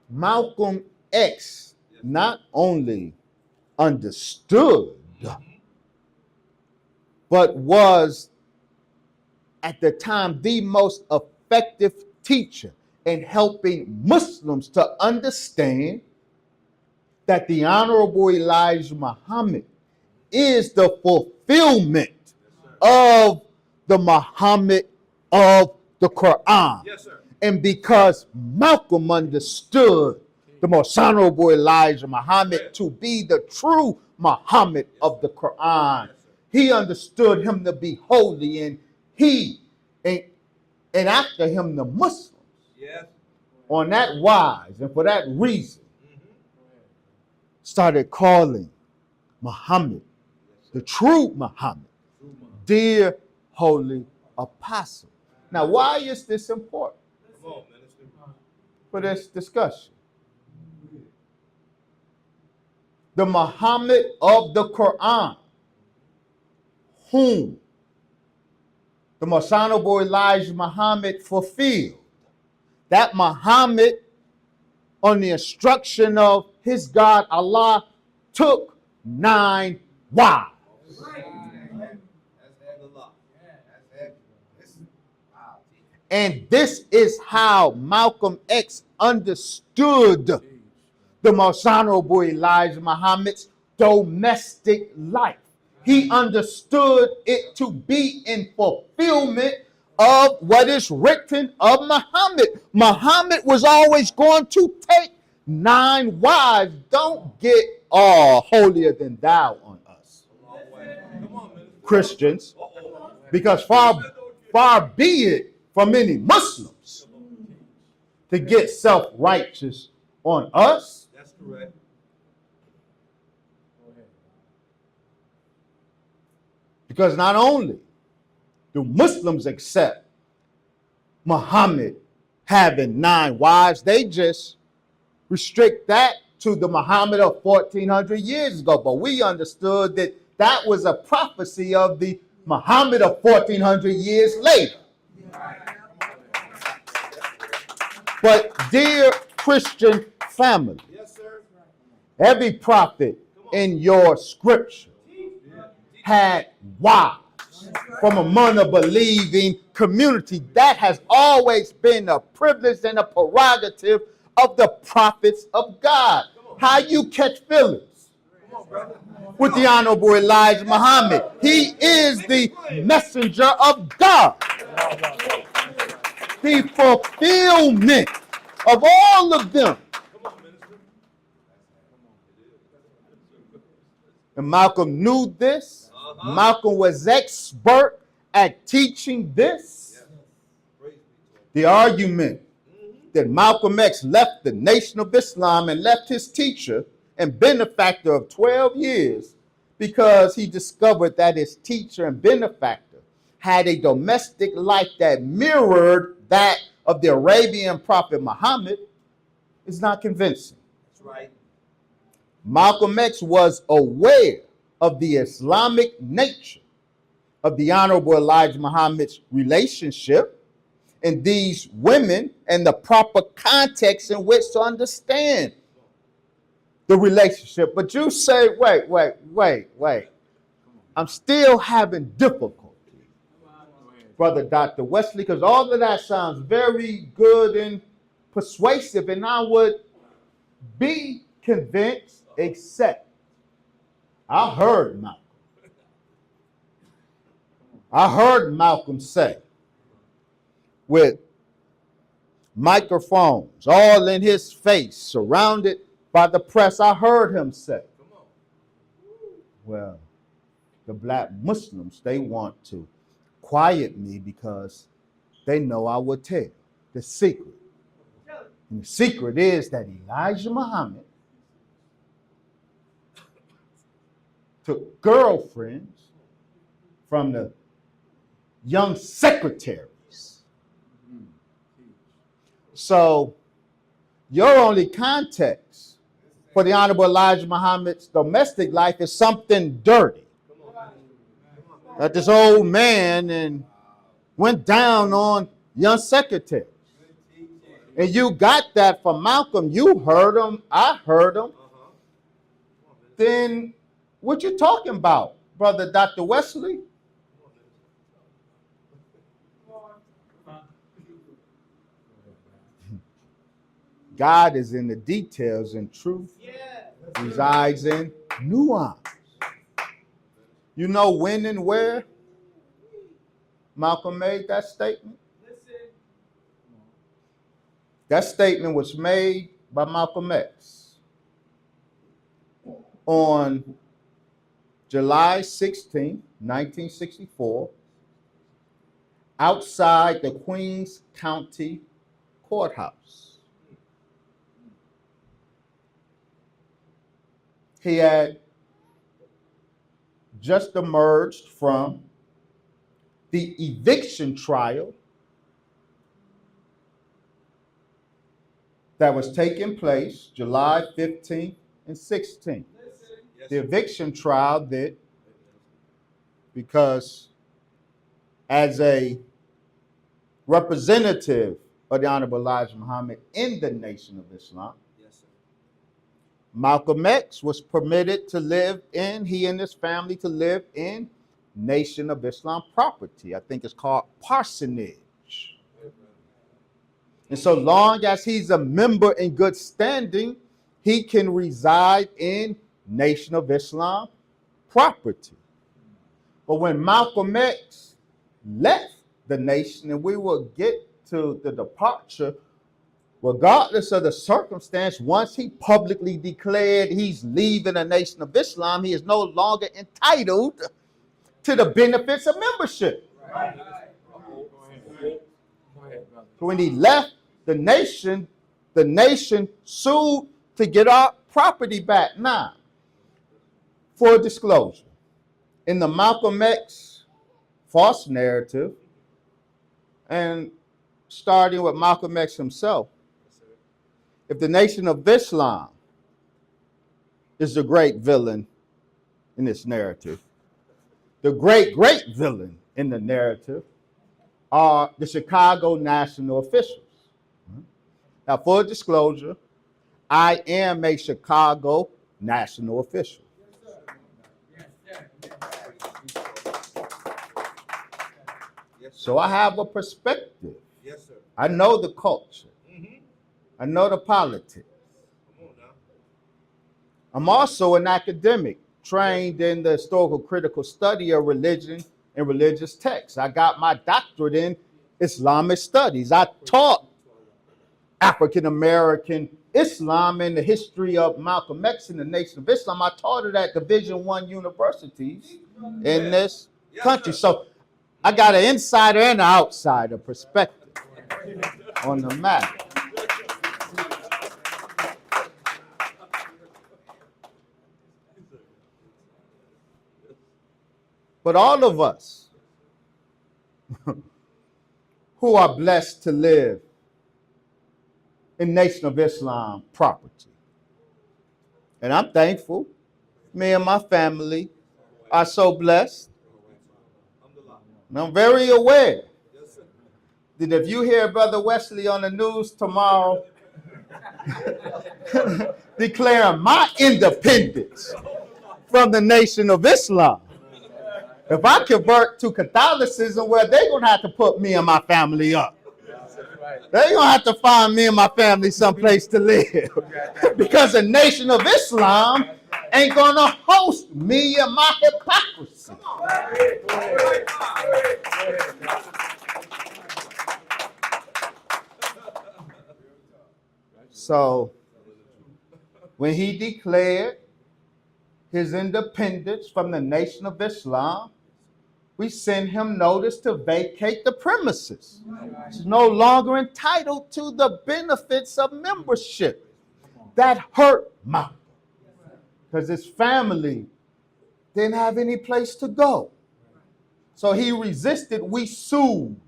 Malcolm X not only understood, but was at the time the most effective teacher in helping Muslims to understand that the Honorable Elijah Muhammad is the fulfillment of the Muhammad of the Quran. Yes, sir. And because Malcolm understood the most honorable Elijah Muhammad to be the true Muhammad of the Quran, he understood him to be holy, and and after him the Muslims. Yes. On that wise and for that reason started calling Muhammad, the true Muhammad, dear holy apostle. Now, why is this important Come on, minister. for this discussion? The Muhammad of the Quran, whom the most honorable Elijah Muhammad fulfilled, that Muhammad, on the instruction of his God Allah, took 9 wives. And this is how Malcolm X understood the most honorable Elijah Muhammad's domestic life. He understood it to be in fulfillment of what is written of Muhammad. Muhammad was always going to take 9 wives. Don't get all holier than thou on us, Christians, because far be it from any Muslims to get self-righteous on us? That's correct. Because not only do Muslims accept Muhammad having 9 wives, they just restrict that to the Muhammad of 1400 years ago. But we understood that that was a prophecy of the Muhammad of 1400 years later. But dear Christian family, Yes, sir. every prophet in your scripture had wives from among a believing community. That has always been a privilege and a prerogative of the prophets of God. How you catch feelings with the Honorable Elijah Muhammad? He is the messenger of God. The fulfillment of all of them. And Malcolm knew this. Malcolm was expert at teaching this. The argument that Malcolm X left the Nation of Islam and left his teacher and benefactor of 12 years because he discovered that his teacher and benefactor had a domestic life that mirrored that of the Arabian prophet Muhammad is not convincing. That's right. Malcolm X was aware of the Islamic nature of the Honorable Elijah Muhammad's relationship and these women and the proper context in which to understand the relationship. But you say, wait. I'm still having difficulty, Brother Dr. Wesley, because all of that sounds very good and persuasive, and I would be convinced, except I heard Malcolm say, with microphones all in his face, surrounded by the press, I heard him say, well, the black Muslims, they want to quiet me because they know I will tell the secret. And the secret is that Elijah Muhammad took girlfriends from the young secretaries. So your only context for the Honorable Elijah Muhammad's domestic life is something dirty. That this old man and went down on young secretaries. And you got that from Malcolm. You heard him. I heard him. Then what you talking about, Brother Dr. Wesley? God is in the details, and truth resides in nuance. You know when and where Malcolm made that statement? That statement was made by Malcolm X on July 16, 1964, outside the Queens County Courthouse. He had just emerged from the eviction trial that was taking place July 15th and 16th. The eviction trial that, because as a representative of the Honorable Elijah Muhammad in the Nation of Islam, Malcolm X was permitted to live in, he and his family to live in Nation of Islam property. I think it's called parsonage. And so long as he's a member in good standing, he can reside in Nation of Islam property. But when Malcolm X left the nation, and we will get to the departure, regardless of the circumstance, once he publicly declared he's leaving the Nation of Islam, he is no longer entitled to the benefits of membership. So when he left the nation, the nation sued to get our property back. Now, full disclosure, in the Malcolm X false narrative, and starting with Malcolm X himself, if the Nation of Islam is the great villain in this narrative, the great villain in the narrative are the Chicago national officials. Now, full disclosure, I am a Chicago national official. So I have a perspective. Yes, sir. I know the culture. I know the politics. Come on now. I'm also an academic trained in the historical critical study of religion and religious texts. I got my doctorate in Islamic studies. I taught African American Islam and the history of Malcolm X and the Nation of Islam. I taught it at Division I universities in this country. So I got an insider and an outsider perspective on the matter. But all of us who are blessed to live in Nation of Islam property, and I'm thankful, me and my family are so blessed. And I'm very aware that if you hear Brother Wesley on the news tomorrow declaring my independence from the Nation of Islam, if I convert to Catholicism, well, they're going to have to put me and my family up. They're going to have to find me and my family someplace to live. Because the Nation of Islam ain't going to host me and my hypocrisy. So, when he declared his independence from the Nation of Islam, we send him notice to vacate the premises. He's no longer entitled to the benefits of membership. That hurt Malcolm because his family didn't have any place to go. So he resisted. We sued.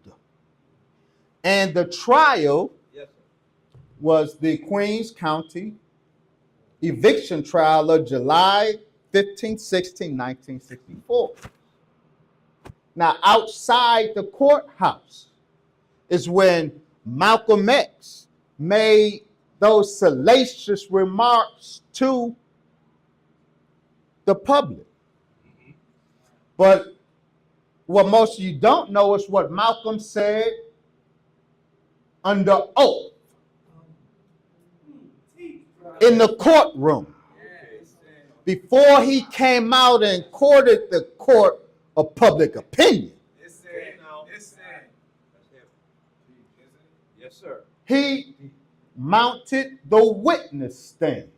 And the trial was the Queens County eviction trial of July 15, 16, 1964. Now, outside the courthouse is when Malcolm X made those salacious remarks to the public. But what most of you don't know is what Malcolm said under oath in the courtroom before he came out and courted the court of public opinion. Yes, sir. He mounted the witness stand.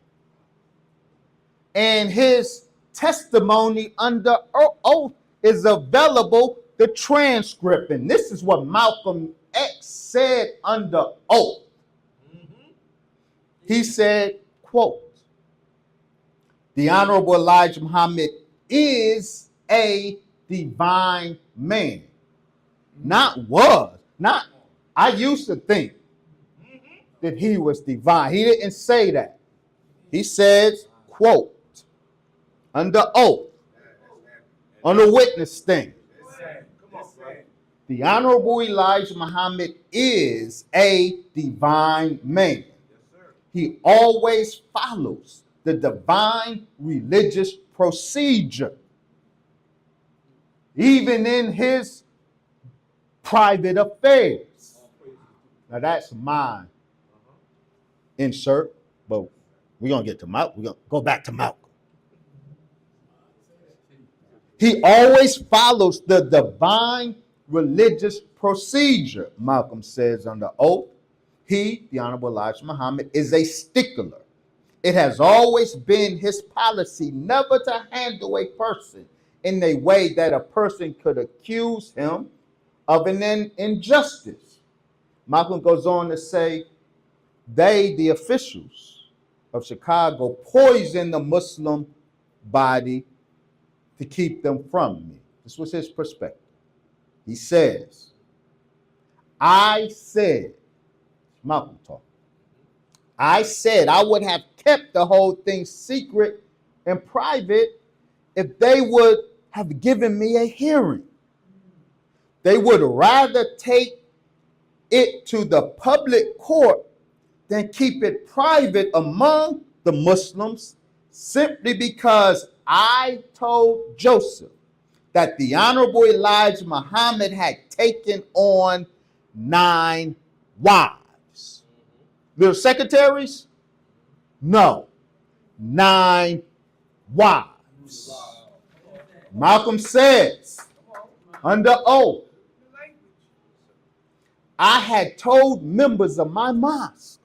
And his testimony under oath is available, the transcript. And this is what Malcolm X said under oath. He said, quote, "The Honorable Elijah Muhammad is a divine man." Not was, not, I used to think that he was divine. He didn't say that. He says, quote, under oath, on the witness stand, "The Honorable Elijah Muhammad is a divine man. He always follows the divine religious procedure, even in his private affairs." Now that's my insert, but we're going to get to Malcolm. We're going to go back to Malcolm. He always follows the divine religious procedure, Malcolm says under oath. He, the Honorable Elijah Muhammad, is a stickler. It has always been his policy never to handle a person in a way that a person could accuse him of an injustice. Malcolm goes on to say, they, the officials of Chicago, poisoned the Muslim body to keep them from me. This was his perspective. He says, I said, Malcolm talk. I said I would have kept the whole thing secret and private if they would have given me a hearing. They would rather take it to the public court than keep it private among the Muslims, simply because I told Joseph that the Honorable Elijah Muhammad had taken on 9 wives. Little secretaries? No. 9 wives. Malcolm says, under oath, I had told members of my mosque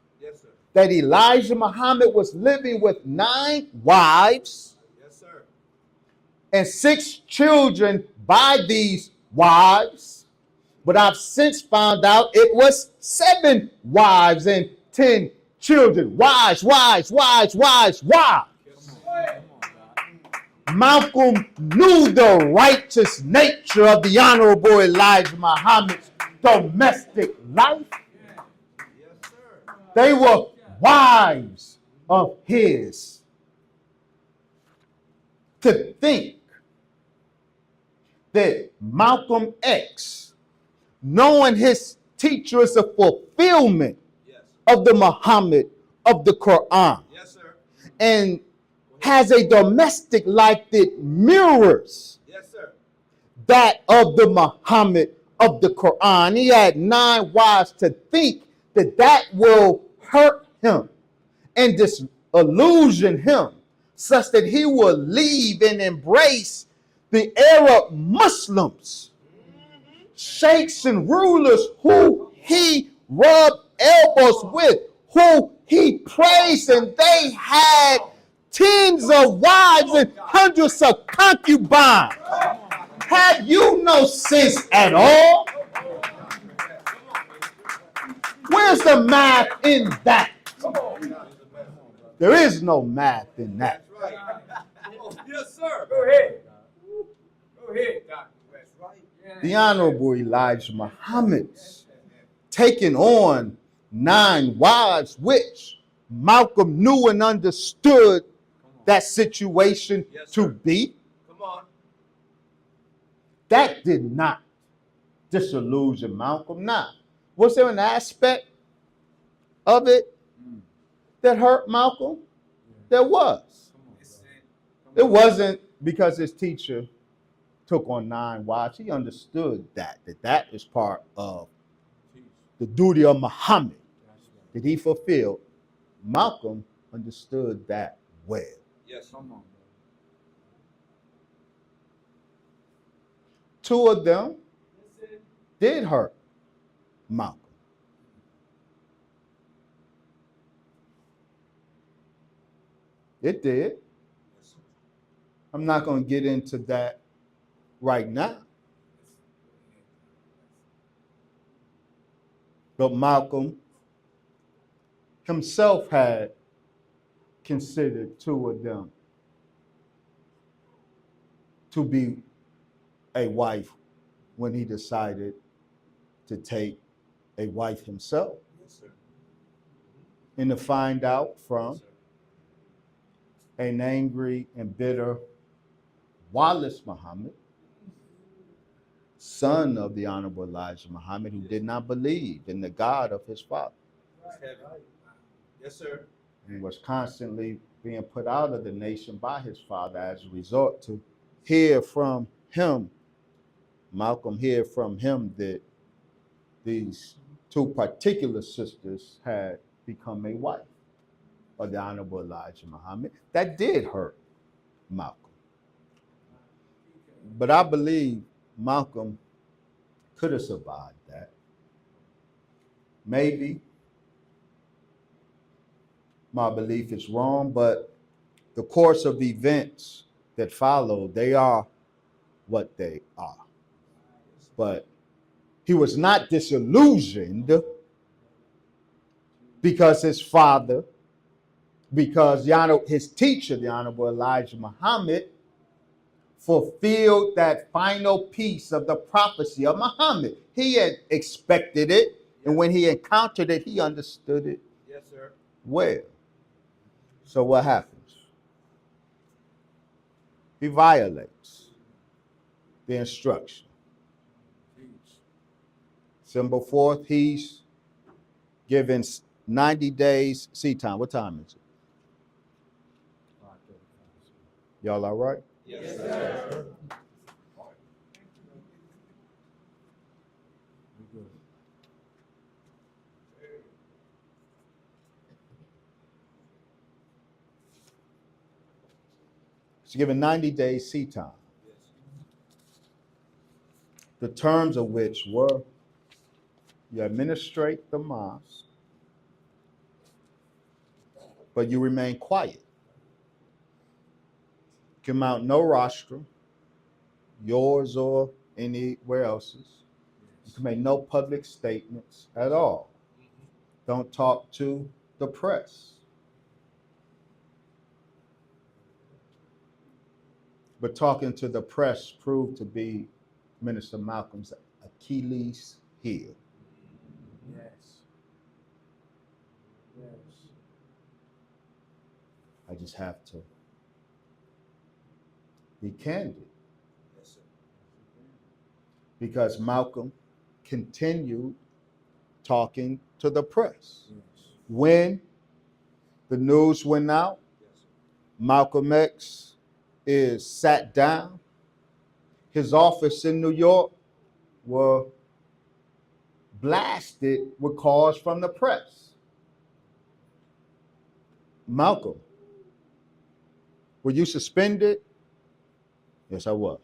that Elijah Muhammad was living with 9 wives and 6 children by these wives. But I've since found out it was 7 wives and 10 children. Wives. Malcolm knew the righteous nature of the Honorable Elijah Muhammad's domestic life. They were wives of his. To think that Malcolm X, knowing his teacher is a fulfillment of the Muhammad of the Quran, and has a domestic life that mirrors that of the Muhammad of the Quran. He had 9 wives. To think that that will hurt him and disillusion him such that he will leave and embrace the Arab Muslims, sheikhs and rulers who he rubbed elbows with, who he praised, and they had tens of wives and hundreds of concubines. Have you no sense at all? Where's the math in that? There is no math in that. Yes, sir. Go ahead. Go ahead, Dr. West. Right? The Honorable Elijah Muhammad's taking on 9 wives, which Malcolm knew and understood that situation to be. Come on. That did not disillusion Malcolm. Now, was there an aspect of it that hurt Malcolm? There was. It wasn't because his teacher took on 9 wives. He understood that is part of the duty of Muhammad that he fulfilled. Malcolm understood that well. Yes. Come on. 2 of them did hurt Malcolm. It did. I'm not going to get into that right now. But Malcolm himself had considered 2 of them to be a wife when he decided to take a wife himself. Yes, sir. And to find out from an angry and bitter Wallace Muhammad, son of the Honorable Elijah Muhammad, who did not believe in the God of his father. Yes, sir. And was constantly being put out of the nation by his father as a result. To hear from him, Malcolm heard from him that these 2 particular sisters had become a wife of the Honorable Elijah Muhammad. That did hurt Malcolm. But I believe Malcolm could have survived that. Maybe my belief is wrong, but the course of events that follow, they are what they are. But he was not disillusioned because his father, because his teacher, the Honorable Elijah Muhammad, fulfilled that final piece of the prophecy of Muhammad. He had expected it, and when he encountered it, he understood it well. So what happens? He violates the instruction. December 4th, he's given 90 days seat time. What time is it? Y'all all right? Yes, sir. He's given 90 days seat time. The terms of which were you administrate the mosque, but you remain quiet. You can mount no rostrum, yours or anywhere else's. You can make no public statements at all. Don't talk to the press. But talking to the press proved to be Minister Malcolm's Achilles heel. Yes. Yes. I just have to be candid. Yes, sir. Because Malcolm continued talking to the press. Yes. When the news went out, Malcolm X is sat down. His office in New York were blasted with calls from the press. Malcolm, were you suspended? Yes, I was.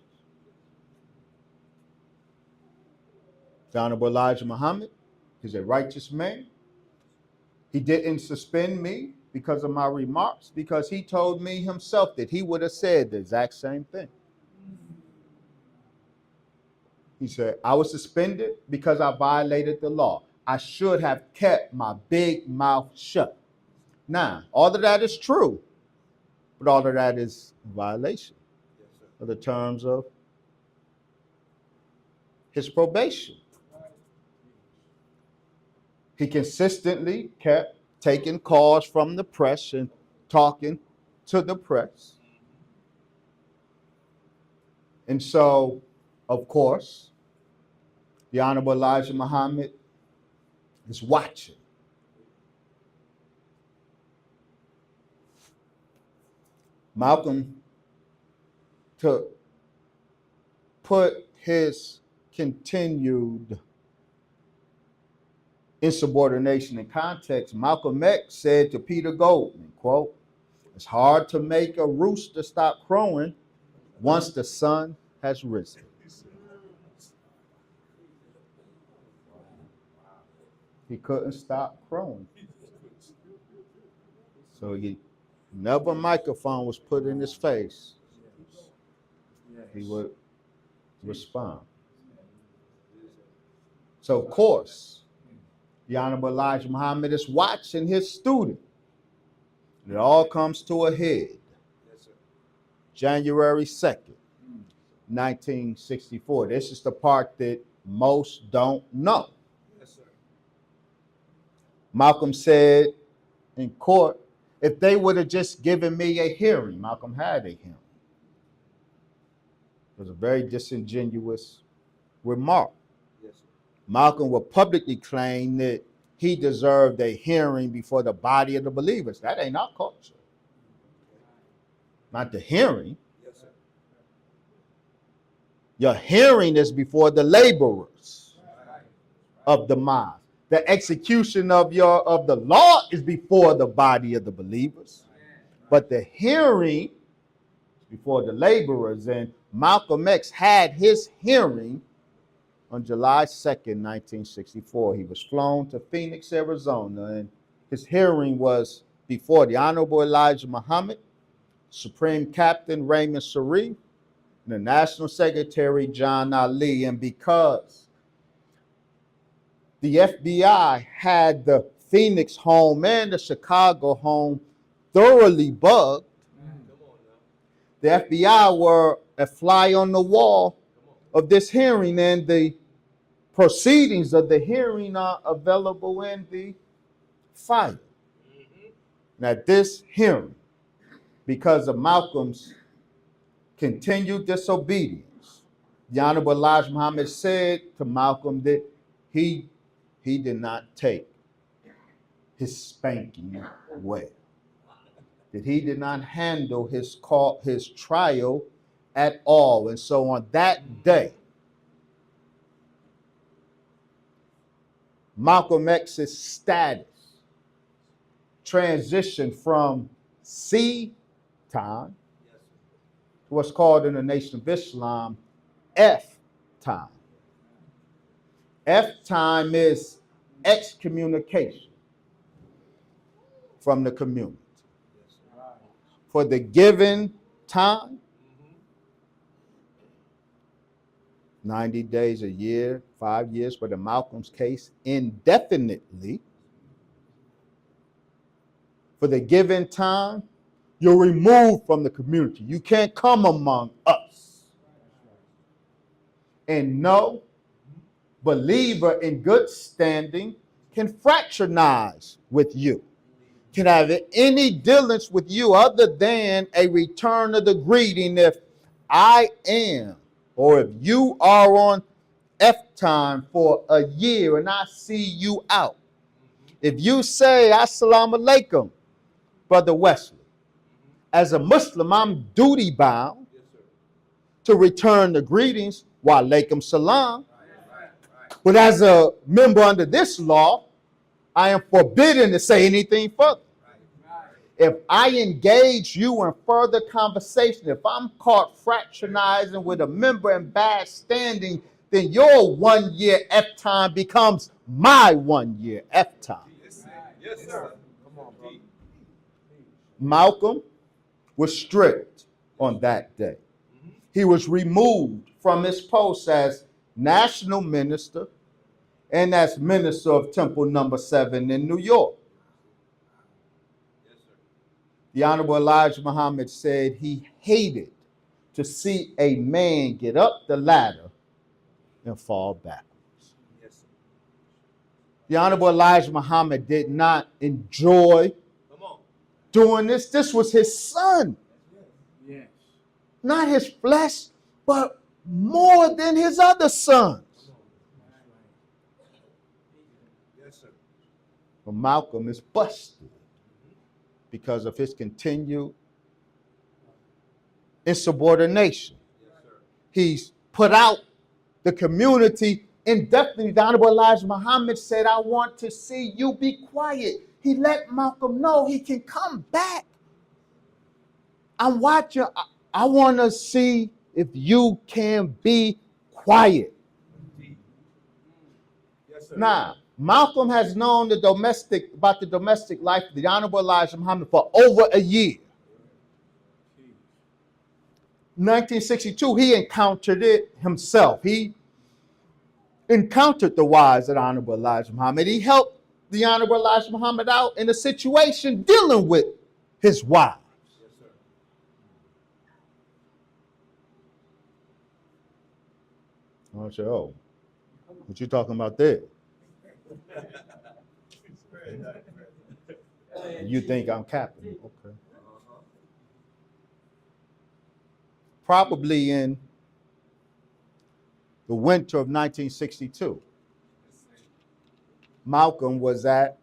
The Honorable Elijah Muhammad is a righteous man. He didn't suspend me because of my remarks, because he told me himself that he would have said the exact same thing. He said, I was suspended because I violated the law. I should have kept my big mouth shut. Now, all of that is true, but all of that is a violation of the terms of his probation. He consistently kept taking calls from the press and talking to the press. And so, of course, the Honorable Elijah Muhammad is watching. Malcolm, to put his continued insubordination in context, Malcolm X said to Peter Goldman, quote, it's hard to make a rooster stop crowing once the sun has risen. He couldn't stop crowing. So never a microphone was put in his face, he would respond. So, of course, the Honorable Elijah Muhammad is watching his student. And it all comes to a head. January 2nd, 1964. This is the part that most don't know. Malcolm said in court, if they would have just given me a hearing, Malcolm had a hearing. It was a very disingenuous remark. Malcolm would publicly claim that he deserved a hearing before the body of the believers. That ain't our culture. Not the hearing. Your hearing is before the laborers of the mosque. The execution of the law is before the body of the believers. But the hearing is before the laborers. And Malcolm X had his hearing on July 2nd, 1964. He was flown to Phoenix, Arizona, and his hearing was before the Honorable Elijah Muhammad, Supreme Captain Raymond Sharif, and the National Secretary John Ali. And because the FBI had the Phoenix home and the Chicago home thoroughly bugged. The FBI were a fly on the wall of this hearing, and the proceedings of the hearing are available in the file. Now, this hearing, because of Malcolm's continued disobedience, the Honorable Elijah Muhammad said to Malcolm that he did not take his spanking well, that he did not handle his trial at all. And so on that day, Malcolm X's status transitioned from C time to what's called in the Nation of Islam F time. F time is excommunication from the community. For the given time, 90 days, a year, 5 years, for the Malcolm's case, indefinitely. For the given time, you're removed from the community. You can't come among us. And no believer in good standing can fraternize with you, can have any dealings with you other than a return of the greeting if I am, or if you are on F time for a year and I see you out. If you say, Assalamu alaikum, Brother Wesley, as a Muslim, I'm duty bound to return the greetings, wa alaikum salam. But as a member under this law, I am forbidden to say anything further. If I engage you in further conversation, if I'm caught fraternizing with a member in bad standing, then your 1 year F time becomes my 1 year F time. Yes, sir. Malcolm was strict on that day. He was removed from his post as national minister and as minister of Temple Number 7 in New York. The Honorable Elijah Muhammad said he hated to see a man get up the ladder and fall backwards. The Honorable Elijah Muhammad did not enjoy doing this. This was his son. Yes. Not his flesh, but more than his other sons. Yes, sir. But Malcolm is busted because of his continued insubordination. He's put out the community indefinitely. The Honorable Elijah Muhammad said, I want to see you be quiet. He let Malcolm know he can come back. I'm watching. I want to see if you can be quiet. Yes, sir. Now, Malcolm has known about the domestic life of the Honorable Elijah Muhammad for over a year. 1962, he encountered it himself. He encountered the wives of the Honorable Elijah Muhammad. He helped the Honorable Elijah Muhammad out in a situation dealing with his wives. Yes, sir. I said, oh, what you talking about there? You think I'm capping? Okay. Probably in the winter of 1962, Malcolm was at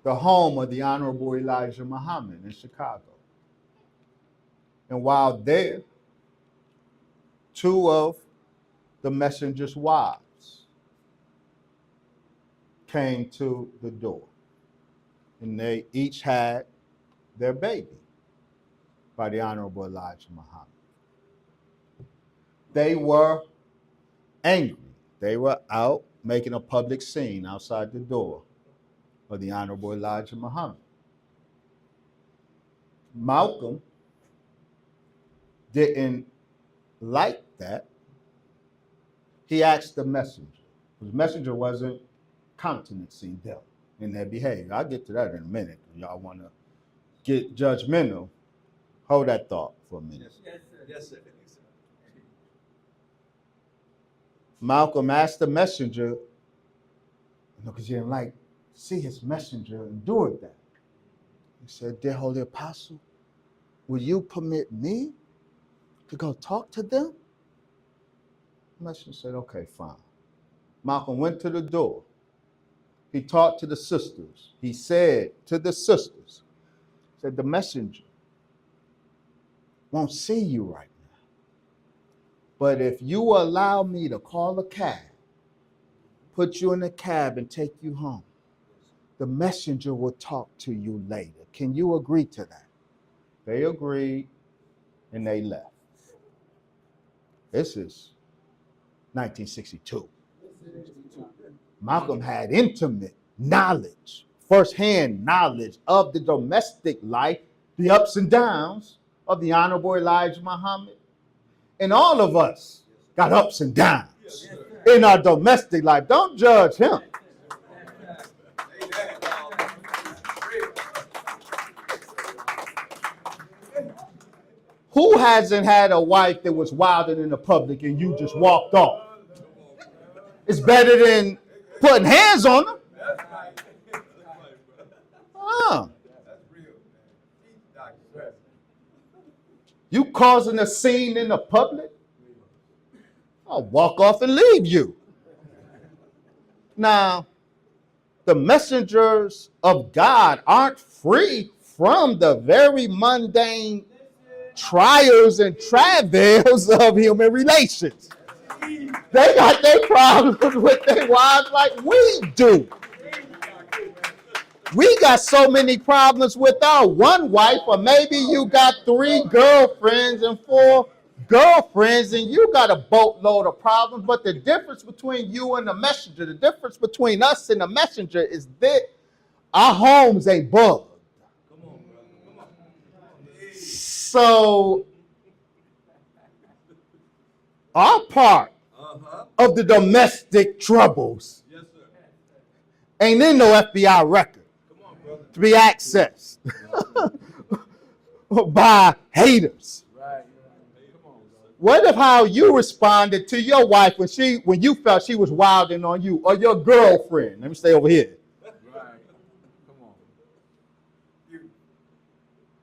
the home of the Honorable Elijah Muhammad in Chicago. And while there, two of the messenger's wives came to the door, and they each had their baby by the Honorable Elijah Muhammad. They were angry. They were out making a public scene outside the door of the Honorable Elijah Muhammad. Malcolm didn't like that. He asked the messenger. The messenger wasn't countenancing them in their behavior. I'll get to that in a minute. Y'all want to get judgmental. Hold that thought for a minute. Yes, sir. Yes, sir. Malcolm asked the messenger, because he didn't like to see his messenger endured that. He said, "Dear Holy Apostle, will you permit me to go talk to them?" The messenger said, "Okay, fine." Malcolm went to the door. He talked to the sisters. He said to the sisters, said, "The messenger won't see you right now. But if you allow me to call a cab, put you in a cab and take you home, the messenger will talk to you later. Can you agree to that?" They agreed and they left. This is 1962. Malcolm had intimate knowledge, firsthand knowledge of the domestic life, the ups and downs of the Honorable Elijah Muhammad. And all of us got ups and downs in our domestic life. Don't judge him. Who hasn't had a wife that was wilding in the public and you just walked off? It's better than putting hands on them. You causing a scene in the public? I'll walk off and leave you. Now, the messengers of God aren't free from the very mundane trials and travails of human relations. They got their problems with their wives like we do. We got so many problems with our one wife, or maybe you got 3 girlfriends and 4 girlfriends, and you got a boatload of problems. But the difference between you and the messenger, the difference between us and the messenger is that our homes ain't bugged. So our part of the domestic troubles ain't in no FBI record to be accessed by haters. What if how you responded to your wife when you felt she was wilding on you, or your girlfriend? Let me stay over here.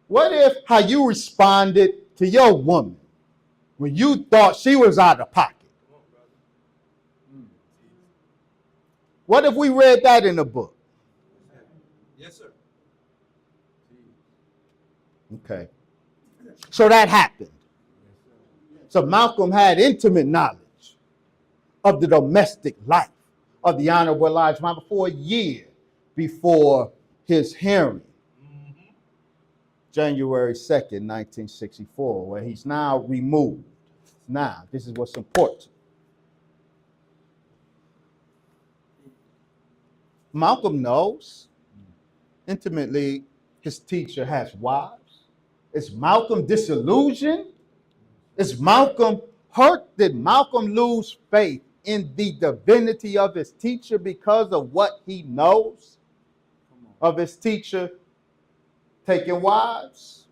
What if how you responded to your woman when you thought she was out of pocket? What if we read that in the book? Yes, sir. Okay. So that happened. So Malcolm had intimate knowledge of the domestic life of the Honorable Elijah Muhammad for a year before his hearing. January 2nd, 1964, where he's now removed. Now, this is what's important. Malcolm knows intimately his teacher has wives. Is Malcolm disillusioned? Is Malcolm hurt? Did Malcolm lose faith in the divinity of his teacher because of what he knows of his teacher taking wives?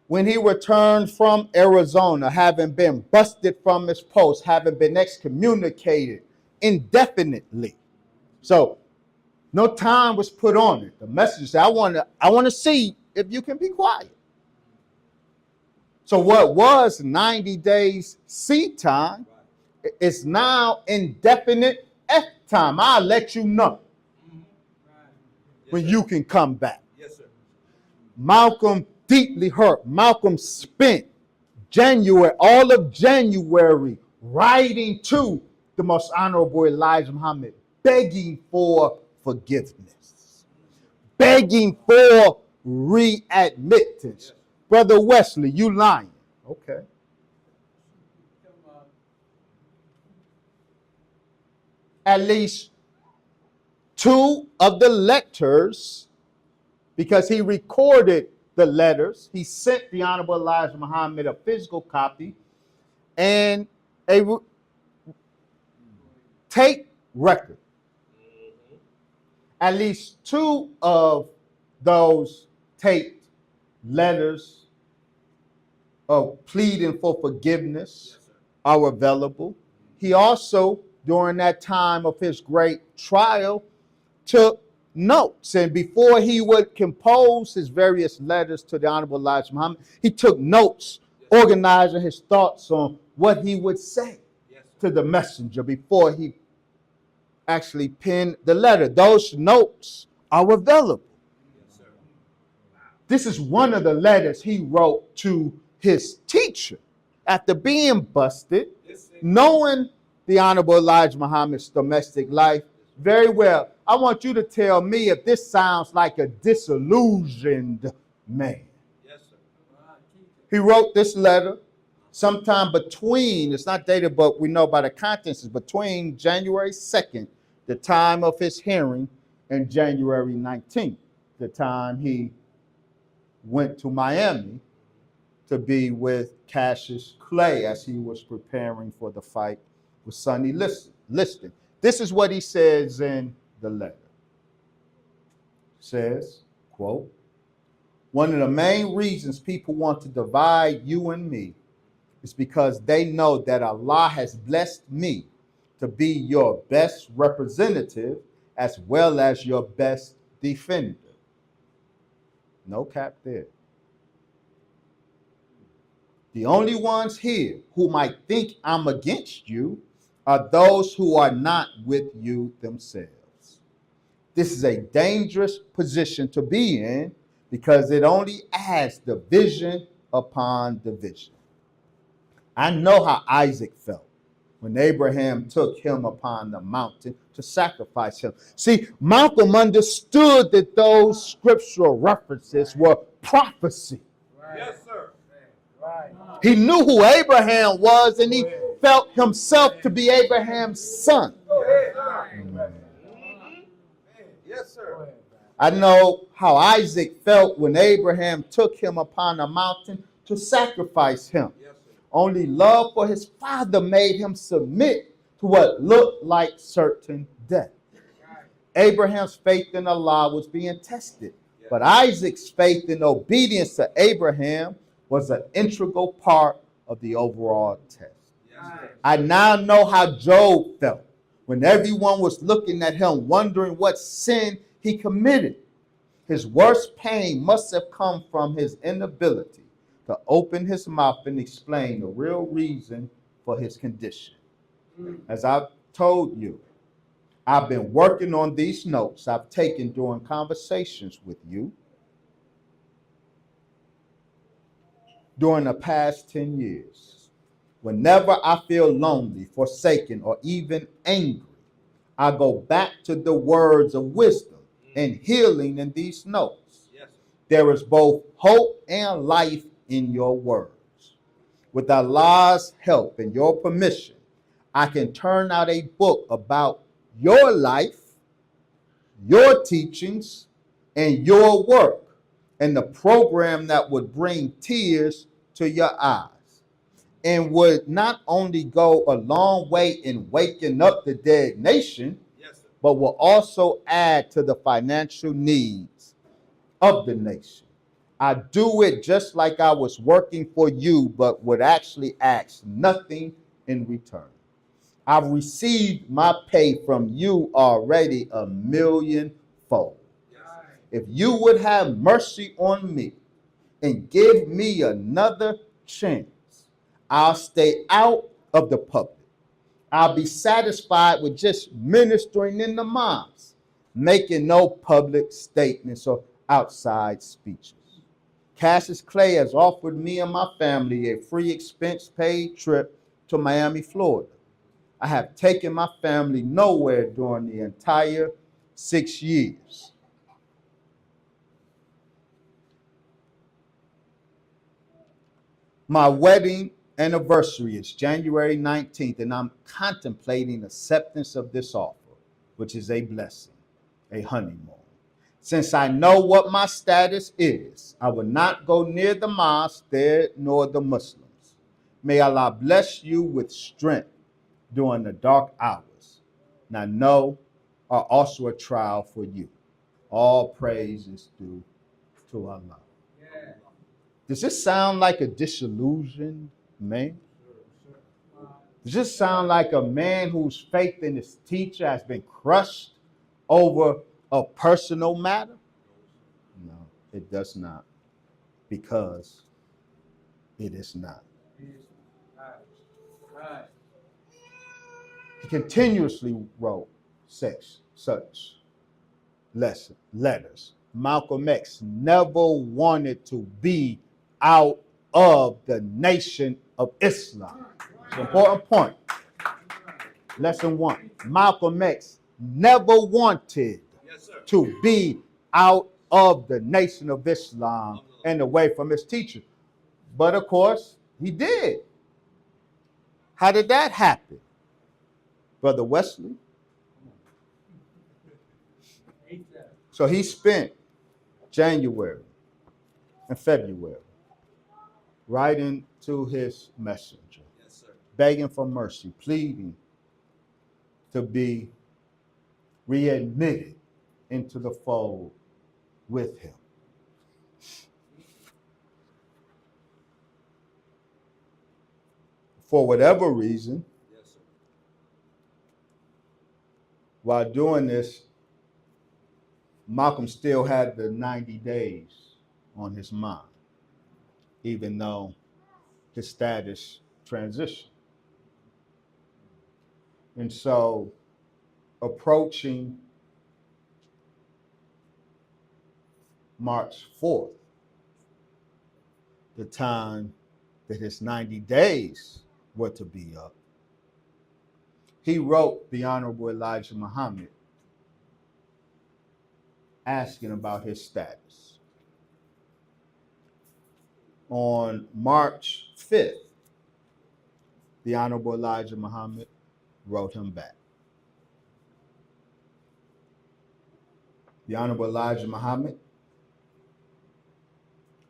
When he returned from Arizona, having been busted from his post, having been excommunicated indefinitely. So no time was put on it. The messenger said, I want to see if you can be quiet. So what was 90 days C time is now indefinite F time. I'll let you know when you can come back. Yes, sir. Malcolm deeply hurt. Malcolm spent all of January writing to the Most Honorable Elijah Muhammad, begging for forgiveness, begging for readmittance. Brother Wesley, you lying. Okay. At least 2 of the letters, because he recorded the letters, he sent the Honorable Elijah Muhammad a physical copy and a tape record At least 2 of those taped letters of pleading for forgiveness are available. He also, during that time of his great trial, took notes. And before he would compose his various letters to the Honorable Elijah Muhammad, he took notes, organizing his thoughts on what he would say to the messenger before he actually penned the letter. Those notes are available. This is one of the letters he wrote to his teacher after being busted, knowing the Honorable Elijah Muhammad's domestic life very well. I want you to tell me if this sounds like a disillusioned man. Yes, sir. He wrote this letter sometime between, it's not dated, but we know by the contents, it's between January 2nd, the time of his hearing, and January 19th, the time he went to Miami to be with Cassius Clay as he was preparing for the fight with Sonny Liston. This is what he says in the letter. It says, quote, "One of the main reasons people want to divide you and me is because they know that Allah has blessed me to be your best representative as well as your best defender." No cap there. The only ones here who might think I'm against you are those who are not with you themselves. This is a dangerous position to be in because it only adds division upon division. I know how Isaac felt when Abraham took him upon the mountain to sacrifice him. See, Malcolm understood that those scriptural references were prophecy. Yes, sir. He knew who Abraham was, and he felt himself to be Abraham's son. Yes, sir. I know how Isaac felt when Abraham took him upon a mountain to sacrifice him. Yes, sir. Only love for his father made him submit to what looked like certain death. Abraham's faith in Allah was being tested, but Isaac's faith and obedience to Abraham was an integral part of the overall test. I now know how Job felt when everyone was looking at him, wondering what sin he committed. His worst pain must have come from his inability to open his mouth and explain the real reason for his condition. As I've told you, I've been working on these notes I've taken during conversations with you during the past 10 years. Whenever I feel lonely, forsaken, or even angry, I go back to the words of wisdom and healing in these notes. Yes. There is both hope and life in your words. With Allah's help and your permission, I can turn out a book about your life, your teachings, and your work, and the program that would bring tears to your eyes and would not only go a long way in waking up the dead nation, Yes, sir. but will also add to the financial needs of the nation. I do it just like I was working for you, but would actually ask nothing in return. I've received my pay from you already 1,000,000-fold. If you would have mercy on me and give me another chance, I'll stay out of the public. I'll be satisfied with just ministering in the mosque, making no public statements or outside speeches. Cassius Clay has offered me and my family a free expense-paid trip to Miami, Florida. I have taken my family nowhere during the entire 6 years. My wedding anniversary is January 19th, and I'm contemplating acceptance of this offer, which is a blessing, a honeymoon. Since I know what my status is, I will not go near the mosque there nor the Muslims. May Allah bless you with strength during the dark hours. Now know are also a trial for you. All praise is due to Allah. Yeah. Does this sound like a disillusioned man? Does this sound like a man whose faith in his teacher has been crushed over a personal matter? No, it does not, because it is not. Right. He continuously wrote such letters. Malcolm X never wanted to be out of the nation of Islam. It's an important point. Lesson 1. Malcolm X never wanted to be out of the nation of Islam and away from his teacher. But of course, he did. How did that happen? Brother Wesley? So he spent January and February writing to his messenger, begging for mercy, pleading to be readmitted into the fold with him. For whatever reason, while doing this, Malcolm still had the 90 days on his mind, even though his status transitioned. And so, approaching March 4th, the time that his 90 days were to be up, he wrote the Honorable Elijah Muhammad asking about his status. On March 5th, the Honorable Elijah Muhammad wrote him back. The Honorable Elijah Muhammad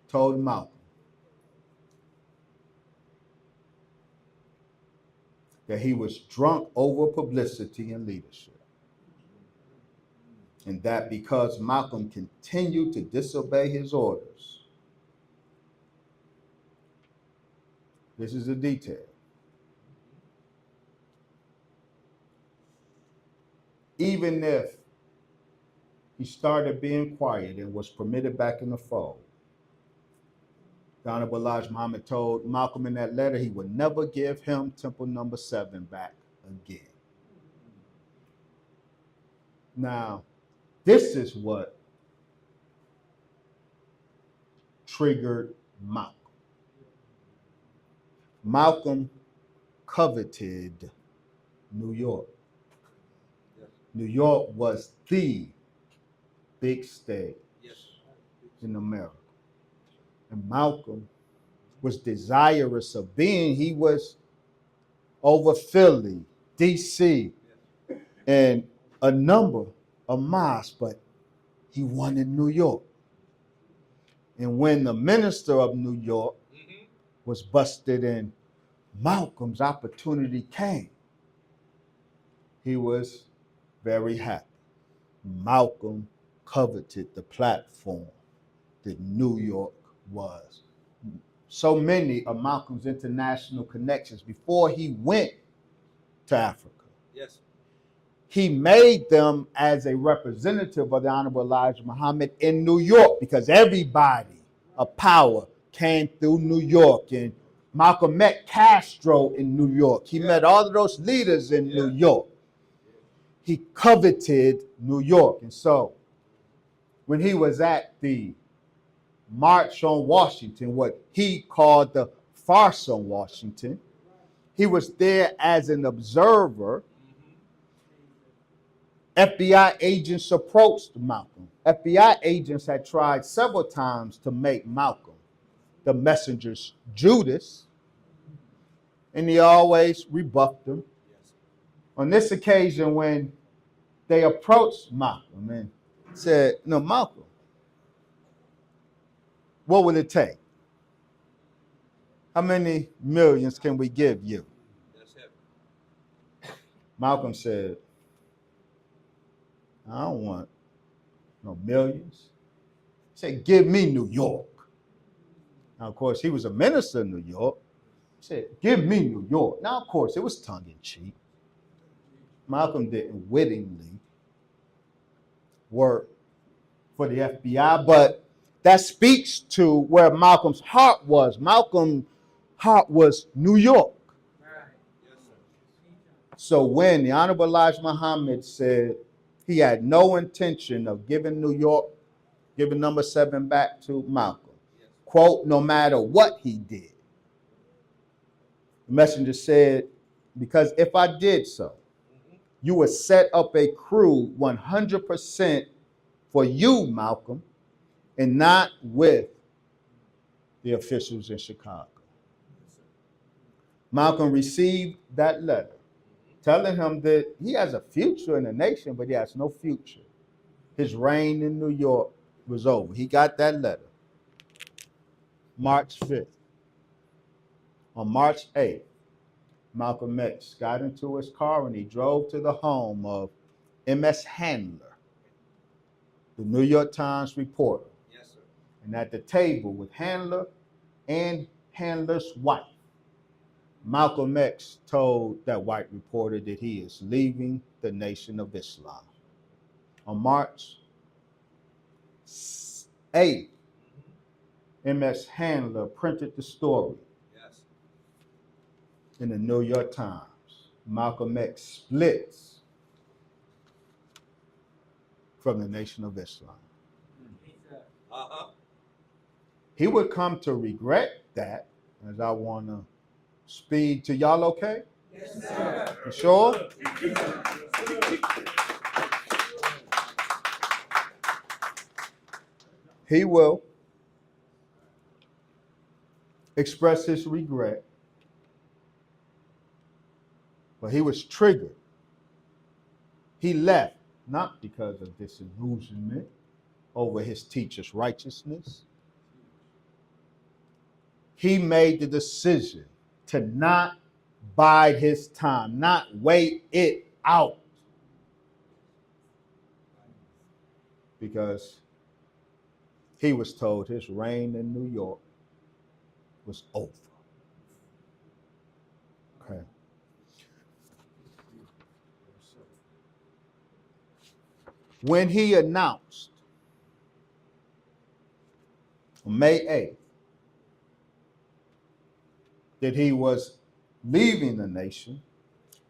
told Malcolm that he was drunk over publicity and leadership, and that because Malcolm continued to disobey his orders, this is the detail, even if he started being quiet and was permitted back in the fold, the Honorable Elijah Muhammad told Malcolm in that letter he would never give him Temple number 7 back again. Now, this is what triggered Malcolm. Malcolm coveted New York. New York was the big state in America. And Malcolm was desirous of being. He was over Philly, DC, and a number of mosques, but he wanted New York. And when the minister of New York was busted and Malcolm's opportunity came, he was very happy. Malcolm coveted the platform that New York was. So many of Malcolm's international connections before he went to Africa. Yes. He made them as a representative of the Honorable Elijah Muhammad in New York, because everybody of power came through New York. And Malcolm met Castro in New York. He met all of those leaders in New York. He coveted New York. And so when he was at the March on Washington, what he called the Farce on Washington, he was there as an observer. FBI agents approached Malcolm. FBI agents had tried several times to make Malcolm the messenger's Judas, and he always rebuffed them. On this occasion, when they approached Malcolm and said, "No, Malcolm, what will it take? How many millions can we give you?" Malcolm said, "I don't want No, millions. He said, give me New York. Now, of course, he was a minister in New York. He said, give me New York. Now, of course, it was tongue in cheek. Malcolm didn't wittingly work for the FBI, but that speaks to where Malcolm's heart was. Malcolm's heart was New York. So when the Honorable Elijah Muhammad said he had no intention of giving New York, giving number 7 back to Malcolm, quote, no matter what he did, the messenger said, because if I did so, you would set up a crew 100% for you, Malcolm, and not with the officials in Chicago. Malcolm received that letter telling him that he has a future in the nation, but he has no future. His reign in New York was over. He got that letter March 5th. On March 8th, Malcolm X got into his car and he drove to the home of M.S. Handler, the New York Times reporter. Yes, sir. And at the table with Handler and Handler's wife, Malcolm X told that white reporter that he is leaving the Nation of Islam. On March 8th, M.S. Handler printed the story in the New York Times. Malcolm X splits from the Nation of Islam. He would come to regret that, as I want to speed to y'all, okay? Yes, sir. You sure? He will express his regret, but he was triggered. He left not because of disillusionment over his teacher's righteousness. He made the decision to not bide his time, not wait it out, because he was told his reign in New York was over. Okay. When he announced on May 8th that he was leaving the nation,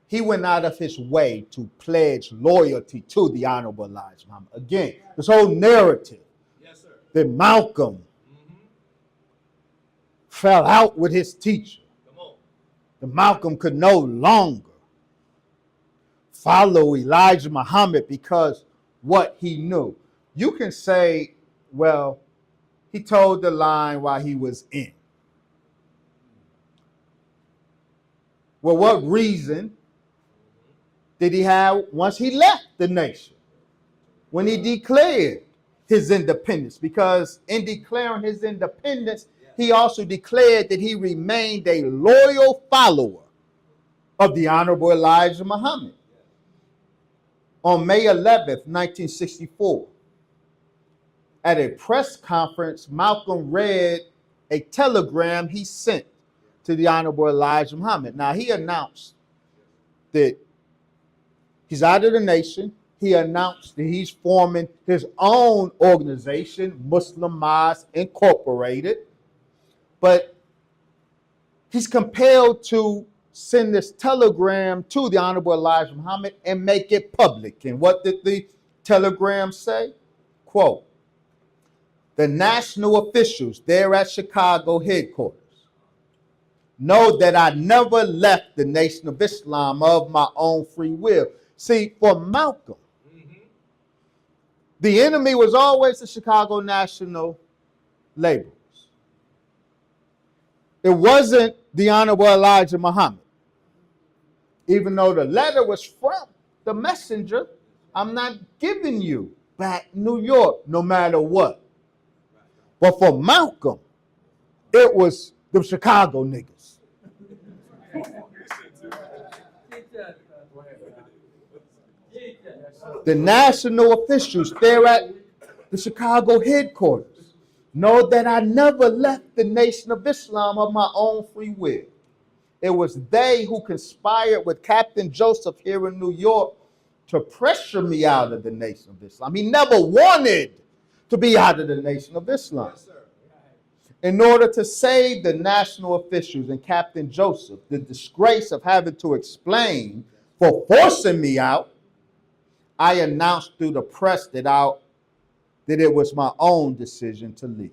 he went out of his way to pledge loyalty to the Honorable Elijah Muhammad. Again, this whole narrative that Malcolm fell out with his teacher, that Malcolm could no longer follow Elijah Muhammad because what he knew. You can say, well, he told the line while he was in. Well, what reason did he have once he left the nation? When he declared his independence, because in declaring his independence, he also declared that he remained a loyal follower of the Honorable Elijah Muhammad. On May 11th, 1964, at a press conference, Malcolm read a telegram he sent to the Honorable Elijah Muhammad. Now, he announced that he's out of the nation. He announced that he's forming his own organization, Muslim Mosque Incorporated. But he's compelled to send this telegram to the Honorable Elijah Muhammad and make it public. And what did the telegram say? Quote, the national officials there at Chicago headquarters know that I never left the Nation of Islam of my own free will. See, for Malcolm, the enemy was always the Chicago National Laborers. It wasn't the Honorable Elijah Muhammad. Even though the letter was from the messenger, I'm not giving you back New York no matter what. But for Malcolm, it was the Chicago niggas. The national officials there at the Chicago headquarters. Know that I never left the Nation of Islam of my own free will. It was they who conspired with Captain Joseph here in New York to pressure me out of the Nation of Islam. He never wanted to be out of the Nation of Islam. Yes, sir. In order to save the national officials and Captain Joseph the disgrace of having to explain for forcing me out, I announced through the press that it was my own decision to leave.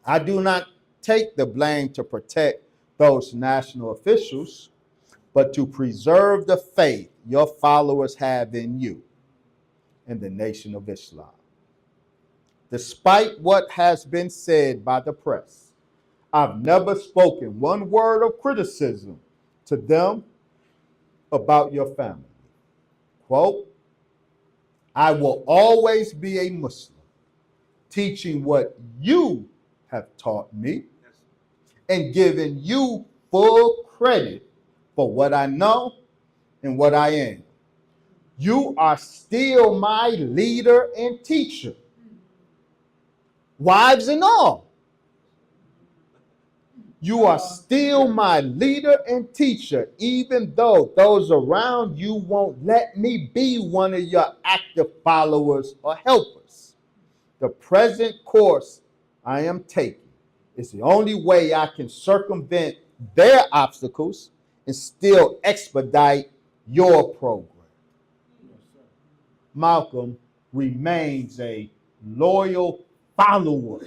I do not take the blame to protect those national officials, but to preserve the faith your followers have in you, in the Nation of Islam. Despite what has been said by the press, I've never spoken one word of criticism to them about your family. Quote, I will always be a Muslim, teaching what you have taught me and giving you full credit for what I know and what I am. You are still my leader and teacher, wives and all. You are still my leader and teacher, even though those around you won't let me be one of your active followers or helpers. The present course I am taking is the only way I can circumvent their obstacles and still expedite your program. Malcolm remains a loyal follower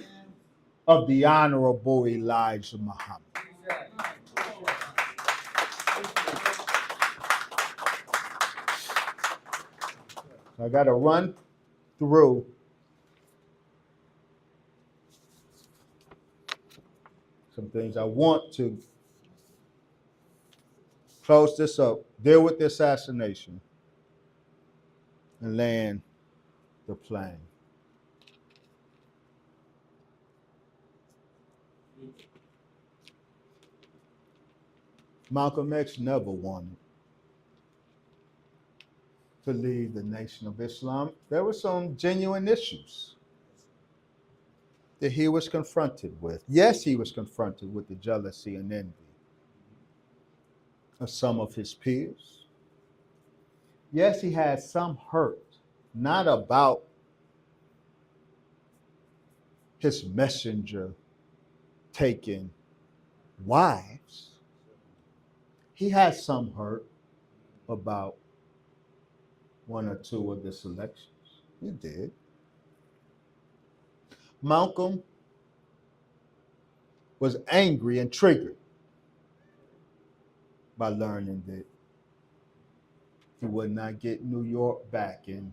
of the Honorable Elijah Muhammad. I got to run through some things. I want to close this up, deal with the assassination, and land the plane. Malcolm X never wanted to leave the Nation of Islam. There were some genuine issues that he was confronted with. Yes, he was confronted with the jealousy and envy of some of his peers. Yes, he had some hurt, not about his messenger taking wives. He had some hurt about one or two of the selections. He did. Malcolm was angry and triggered by learning that he would not get New York back. And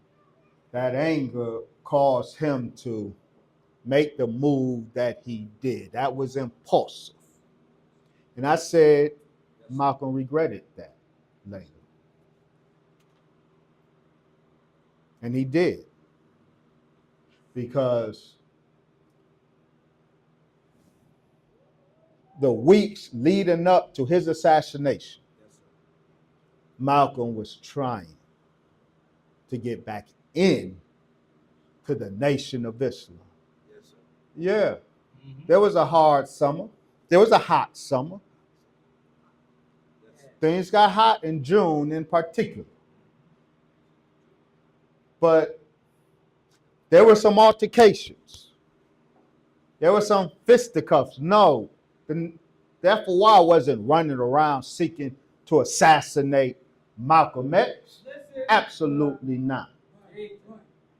that anger caused him to make the move that he did. That was impulsive. And I said, Malcolm regretted that later. And he did. Because the weeks leading up to his assassination, Malcolm was trying to get back in to the Nation of Islam. Yes, sir. Yeah. Mm-hmm. There was a hard summer. There was a hot summer. Yes. Things got hot in June in particular. But there were some altercations. There were some fisticuffs. No, the FOI wasn't running around seeking to assassinate Malcolm X. Absolutely not.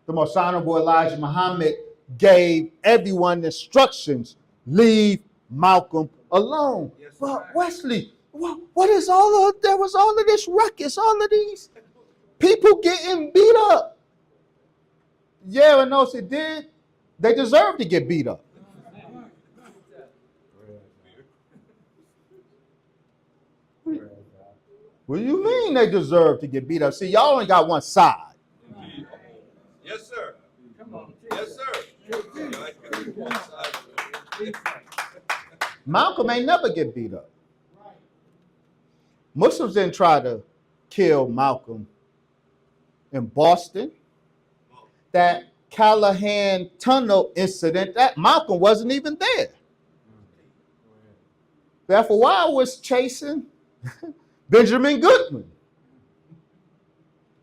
The Most Honorable Elijah Muhammad gave everyone instructions, leave Malcolm alone. Yes, but Wesley, what is there was all of this ruckus, all of these people getting beat up. Yeah, and those that did, they deserve to get beat up. What do you mean they deserve to get beat up? See, y'all only got one side. Yes, sir. Come on. Yes, sir. Malcolm ain't never get beat up. Muslims didn't try to kill Malcolm in Boston. That Callahan Tunnel incident, that Malcolm wasn't even there. Therefore, why I was chasing Benjamin Goodman,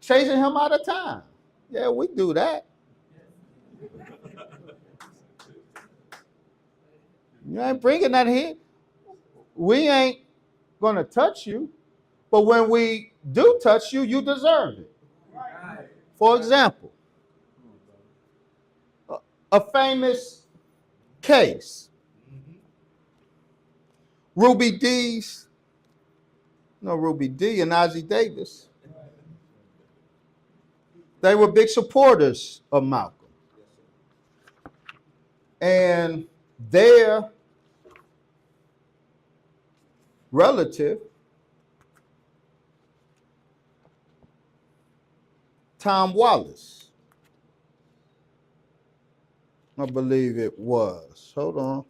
chasing him out of town. Yeah, we do that. You ain't bringing that here. We ain't going to touch you. But when we do touch you, you deserve it. For example, a famous case, Ruby Dee's, Ruby Dee and Ozzie Davis, they were big supporters of Malcolm. And their relative, Tom Wallace, I believe it was. Hold on.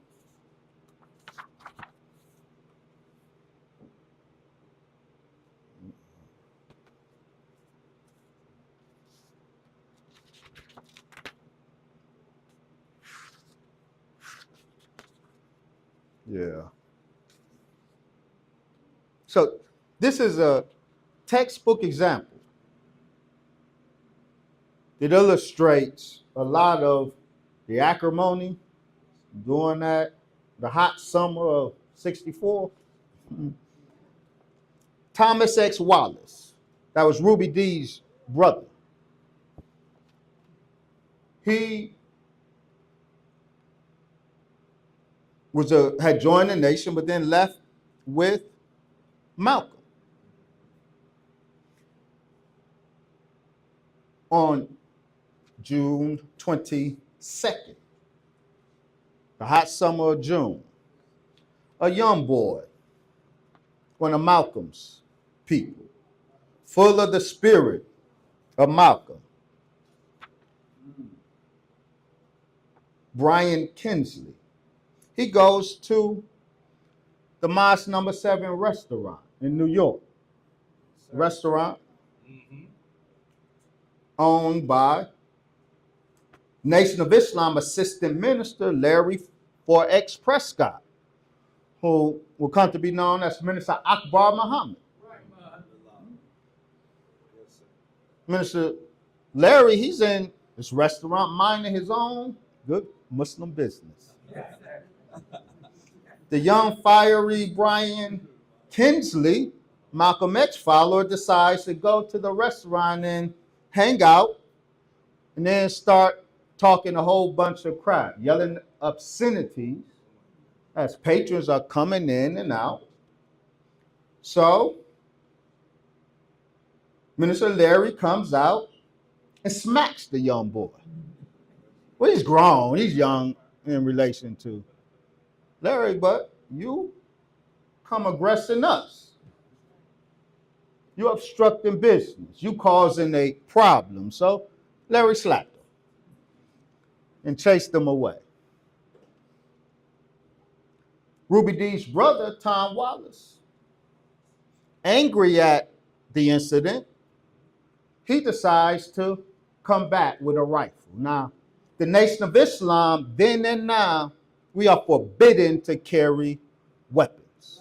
Yeah. So this is a textbook example. It illustrates a lot of the acrimony during the hot summer of '64. Thomas X. Wallace, that was Ruby Dee's brother. He had joined the nation, but then left with Malcolm. On June 22nd, the hot summer of June, a young boy, one of Malcolm's people, full of the spirit of Malcolm, Brian Kinsley, he goes to the Mosque Number 7 restaurant in New York. Restaurant owned by Nation of Islam Assistant Minister Larry 4X Prescott, who will come to be known as Minister Akbar Muhammad. Minister Larry, he's in this restaurant minding his own good Muslim business. The young, fiery Brian Kinsley, Malcolm X follower, decides to go to the restaurant and hang out and then start talking a whole bunch of crap, yelling obscenities as patrons are coming in and out. So Minister Larry comes out and smacks the young boy. Well, he's grown, he's young in relation to Larry, but you come aggressing us. You obstructing business. You causing a problem. So Larry slapped him and chased him away. Ruby Dee's brother, Tom Wallace, angry at the incident, he decides to come back with a rifle. Now, the Nation of Islam, then and now, we are forbidden to carry weapons.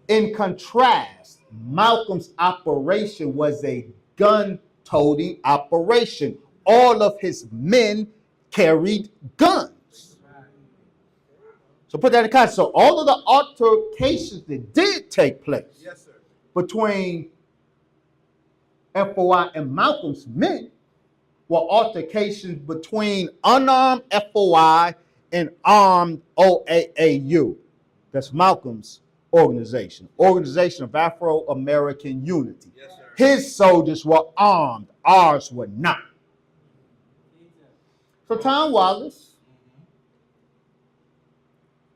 In contrast, Malcolm's operation was a gun-toting operation. All of his men carried guns. So put that in context. So all of the altercations that did take place between FOI and Malcolm's men were altercations between unarmed FOI and armed OAAU. That's Malcolm's Organization of Afro-American Unity. His soldiers were armed, ours were not. So Tom Wallace,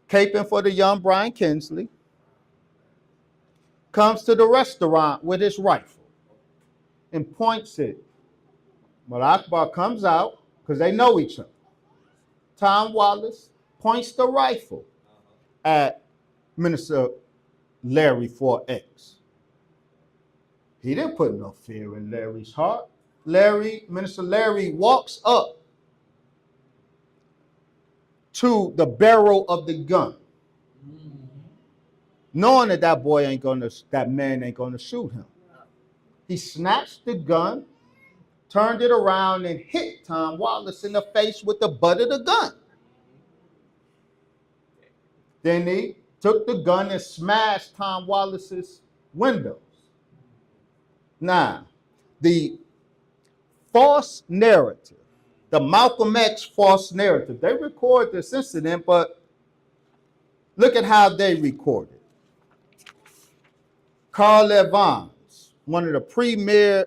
caping for the young Brian Kinsley, comes to the restaurant with his rifle and points it. Mullah Akbar comes out because they know each other. Tom Wallace points the rifle at Minister Larry 4X. He didn't put no fear in Larry's heart. Minister Larry walks up to the barrel of the gun, knowing that that man ain't gonna shoot him. He snatched the gun, turned it around, and hit Tom Wallace in the face with the butt of the gun. Then he took the gun and smashed Tom Wallace's windows. Now, the false narrative, the Malcolm X false narrative, they record this incident, but look at how they record it. Carl Evans, one of the premier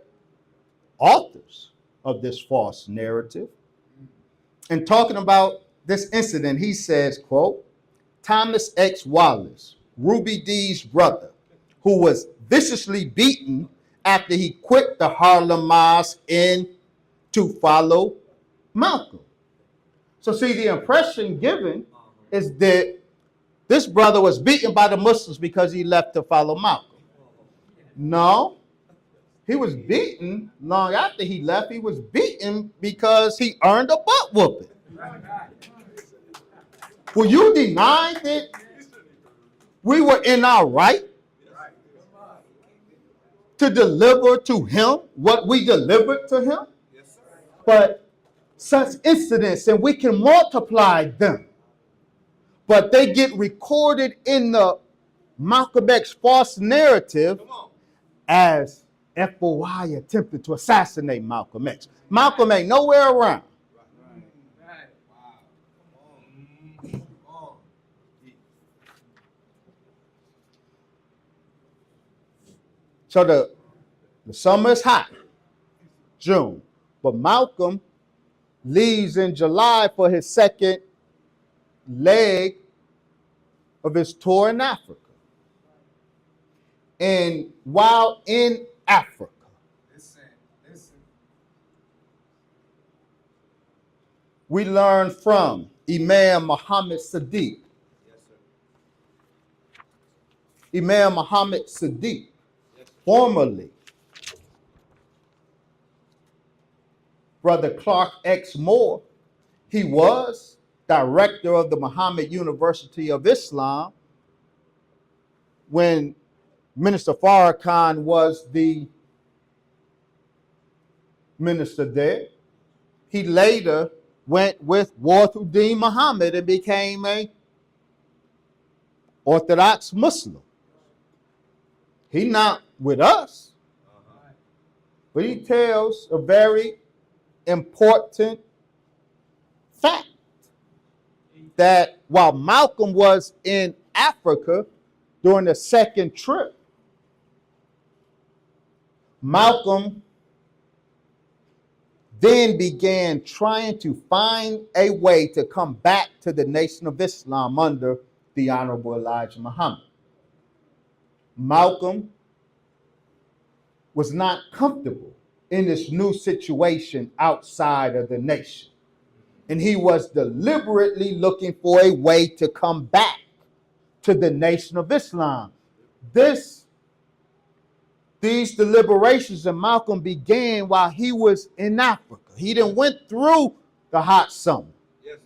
authors of this false narrative, and talking about this incident, he says, quote, Thomas X. Wallace, Ruby Dee's brother, who was viciously beaten after he quit the Harlem Mosque to follow Malcolm. So see, the impression given is that this brother was beaten by the Muslims because he left to follow Malcolm. No, he was beaten long after he left. He was beaten because he earned a butt whooping. Will you deny that we were in our right to deliver to him what we delivered to him? But such incidents, and we can multiply them, but they get recorded in the Malcolm X false narrative as FOI attempted to assassinate Malcolm X. Malcolm ain't nowhere around. So the summer is hot, June, but Malcolm leaves in July for his second leg of his tour in Africa. And while in Africa, we learn from Imam Muhammad Sadiq. Imam Muhammad Sadiq, formerly Brother Clark X. Moore. He was director of the Muhammad University of Islam when Minister Farrakhan was the minister there. He later went with Wahiduddin Muhammad and became an Orthodox Muslim. He not with us, but he tells a very important fact that while Malcolm was in Africa during the second trip, Malcolm then began trying to find a way to come back to the Nation of Islam under the Honorable Elijah Muhammad. Malcolm was not comfortable in this new situation outside of the nation. And he was deliberately looking for a way to come back to the Nation of Islam. These deliberations of Malcolm began while he was in Africa. He didn't went through the hot summer. Yes.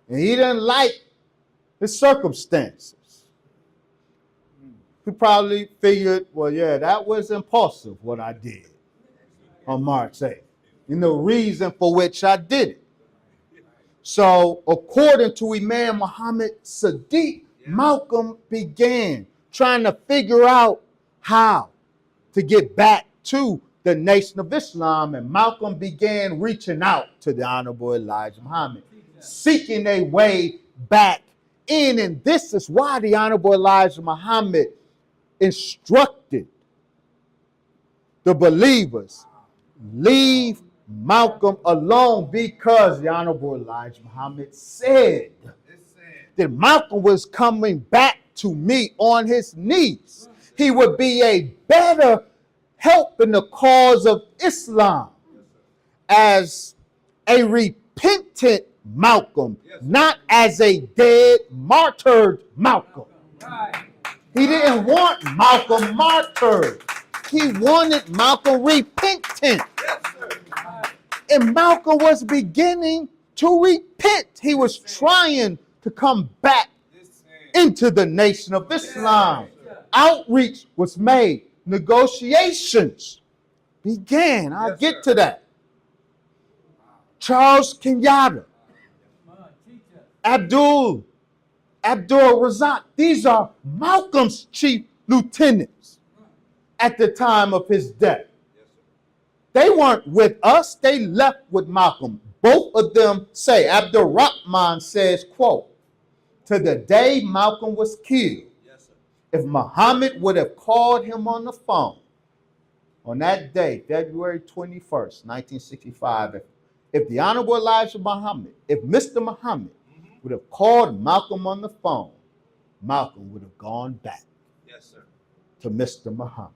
And he didn't like the circumstances. He probably figured, well, yeah, that was impulsive what I did on March 8th. And the reason for which I did it. So according to Imam Muhammad Sadiq, Malcolm began trying to figure out how to get back to the Nation of Islam, and Malcolm began reaching out to the Honorable Elijah Muhammad, seeking a way back in. And this is why the Honorable Elijah Muhammad instructed the believers, leave Malcolm alone, because the Honorable Elijah Muhammad said that Malcolm was coming back to me on his knees. He would be a better help in the cause of Islam as a repentant Malcolm, not as a dead, martyred Malcolm. He didn't want Malcolm martyred. He wanted Malcolm repentant. Yes, sir. And Malcolm was beginning to repent. He was trying to come back into the Nation of Islam. Outreach was made. Negotiations began. I'll get to that. Charles Kenyatta, Abdul Razak. These are Malcolm's chief lieutenants at the time of his death. They weren't with us. They left with Malcolm. Both of them say, Abdul Rahman says, quote, to the day Malcolm was killed, if Muhammad would have called him on the phone on that day, February 21st, 1965, if the Honorable Elijah Muhammad, if Mr. Muhammad would have called Malcolm on the phone, Malcolm would have gone back to Mr. Muhammad.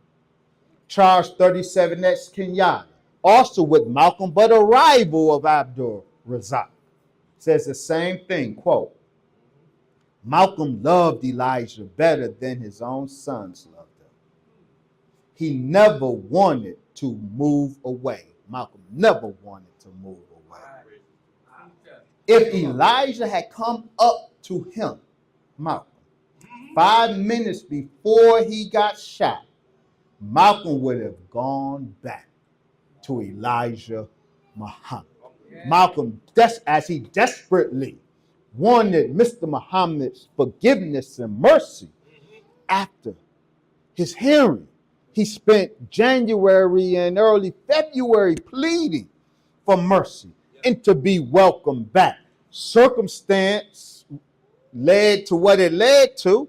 Charles 37X Kenyatta, also with Malcolm, but a rival of Abdul Razak, says the same thing, quote, Malcolm loved Elijah better than his own sons loved him. He never wanted to move away. Malcolm never wanted to move away. If Elijah had come up to him, Malcolm, 5 minutes before he got shot, Malcolm would have gone back to Elijah Muhammad. Malcolm, as he desperately wanted Mr. Muhammad's forgiveness and mercy after his hearing, he spent January and early February pleading for mercy and to be welcomed back. Circumstance led to what it led to,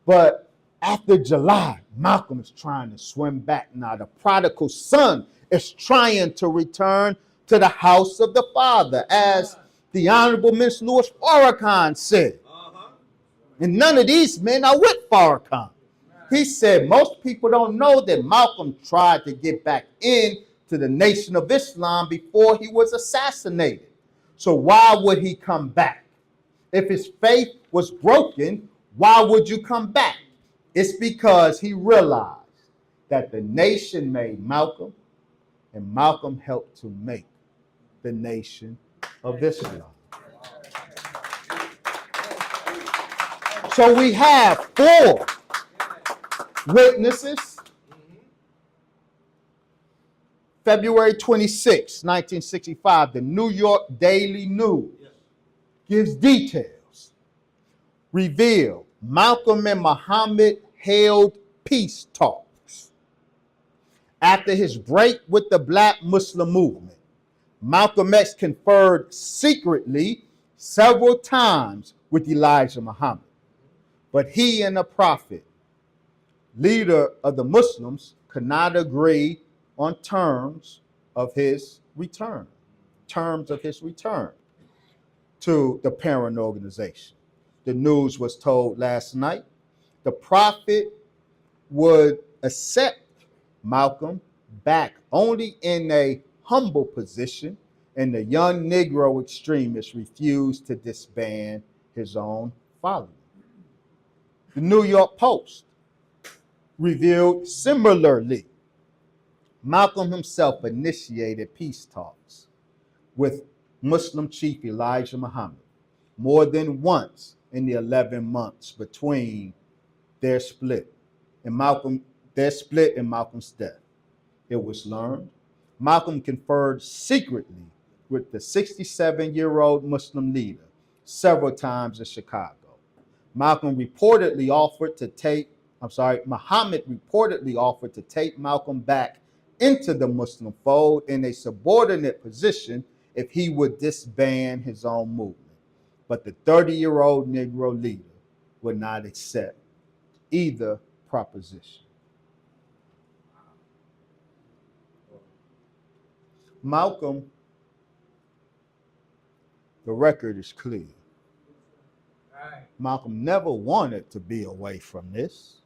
but after July, Malcolm is trying to swim back now. The prodigal son is trying to return to the house of the father, as the Honorable Miss Louis Farrakhan said. And none of these men are with Farrakhan. He said most people don't know that Malcolm tried to get back in to the Nation of Islam before he was assassinated. So why would he come back? If his faith was broken, why would you come back? It's because he realized that the nation made Malcolm, and Malcolm helped to make the Nation of Islam. So we have 4 witnesses. February 26, 1965, the New York Daily News gives details. Revealed Malcolm and Muhammad held peace talks. After his break with the Black Muslim movement, Malcolm X conferred secretly several times with Elijah Muhammad. But he and the Prophet, leader of the Muslims, could not agree on terms of his return to the parent organization. The news was told last night. The Prophet would accept Malcolm back only in a humble position, and the young Negro extremist refused to disband his own following. The New York Post revealed similarly, Malcolm himself initiated peace talks with Muslim chief Elijah Muhammad more than once in the 11 months between their split and Malcolm's death. It was learned Malcolm conferred secretly with the 67-year-old Muslim leader several times in Chicago. Muhammad reportedly offered to take Malcolm back into the Muslim fold in a subordinate position if he would disband his own movement. But the 30-year-old Negro leader would not accept either proposition. Malcolm, the record is clear. Malcolm never wanted to be away from this.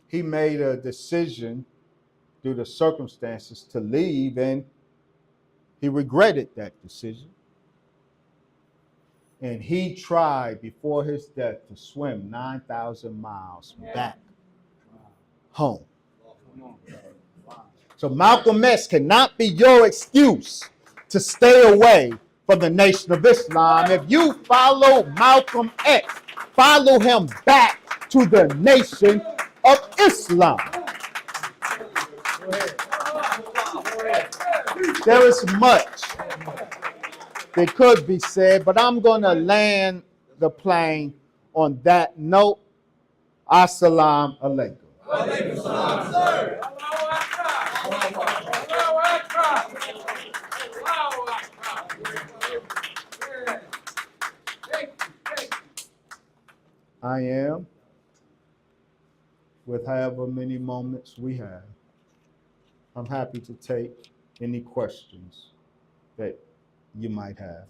He made a decision due to circumstances to leave, and he regretted that decision. And he tried before his death to swim 9,000 miles back home. So Malcolm X cannot be your excuse to stay away from the Nation of Islam. If you follow Malcolm X, follow him back to the Nation of Islam. There is much that could be said, but I'm going to land the plane on that note. Assalamu alaikum. Alaikum salam, sir. I am, with however many moments we have, I'm happy to take any questions that you might have.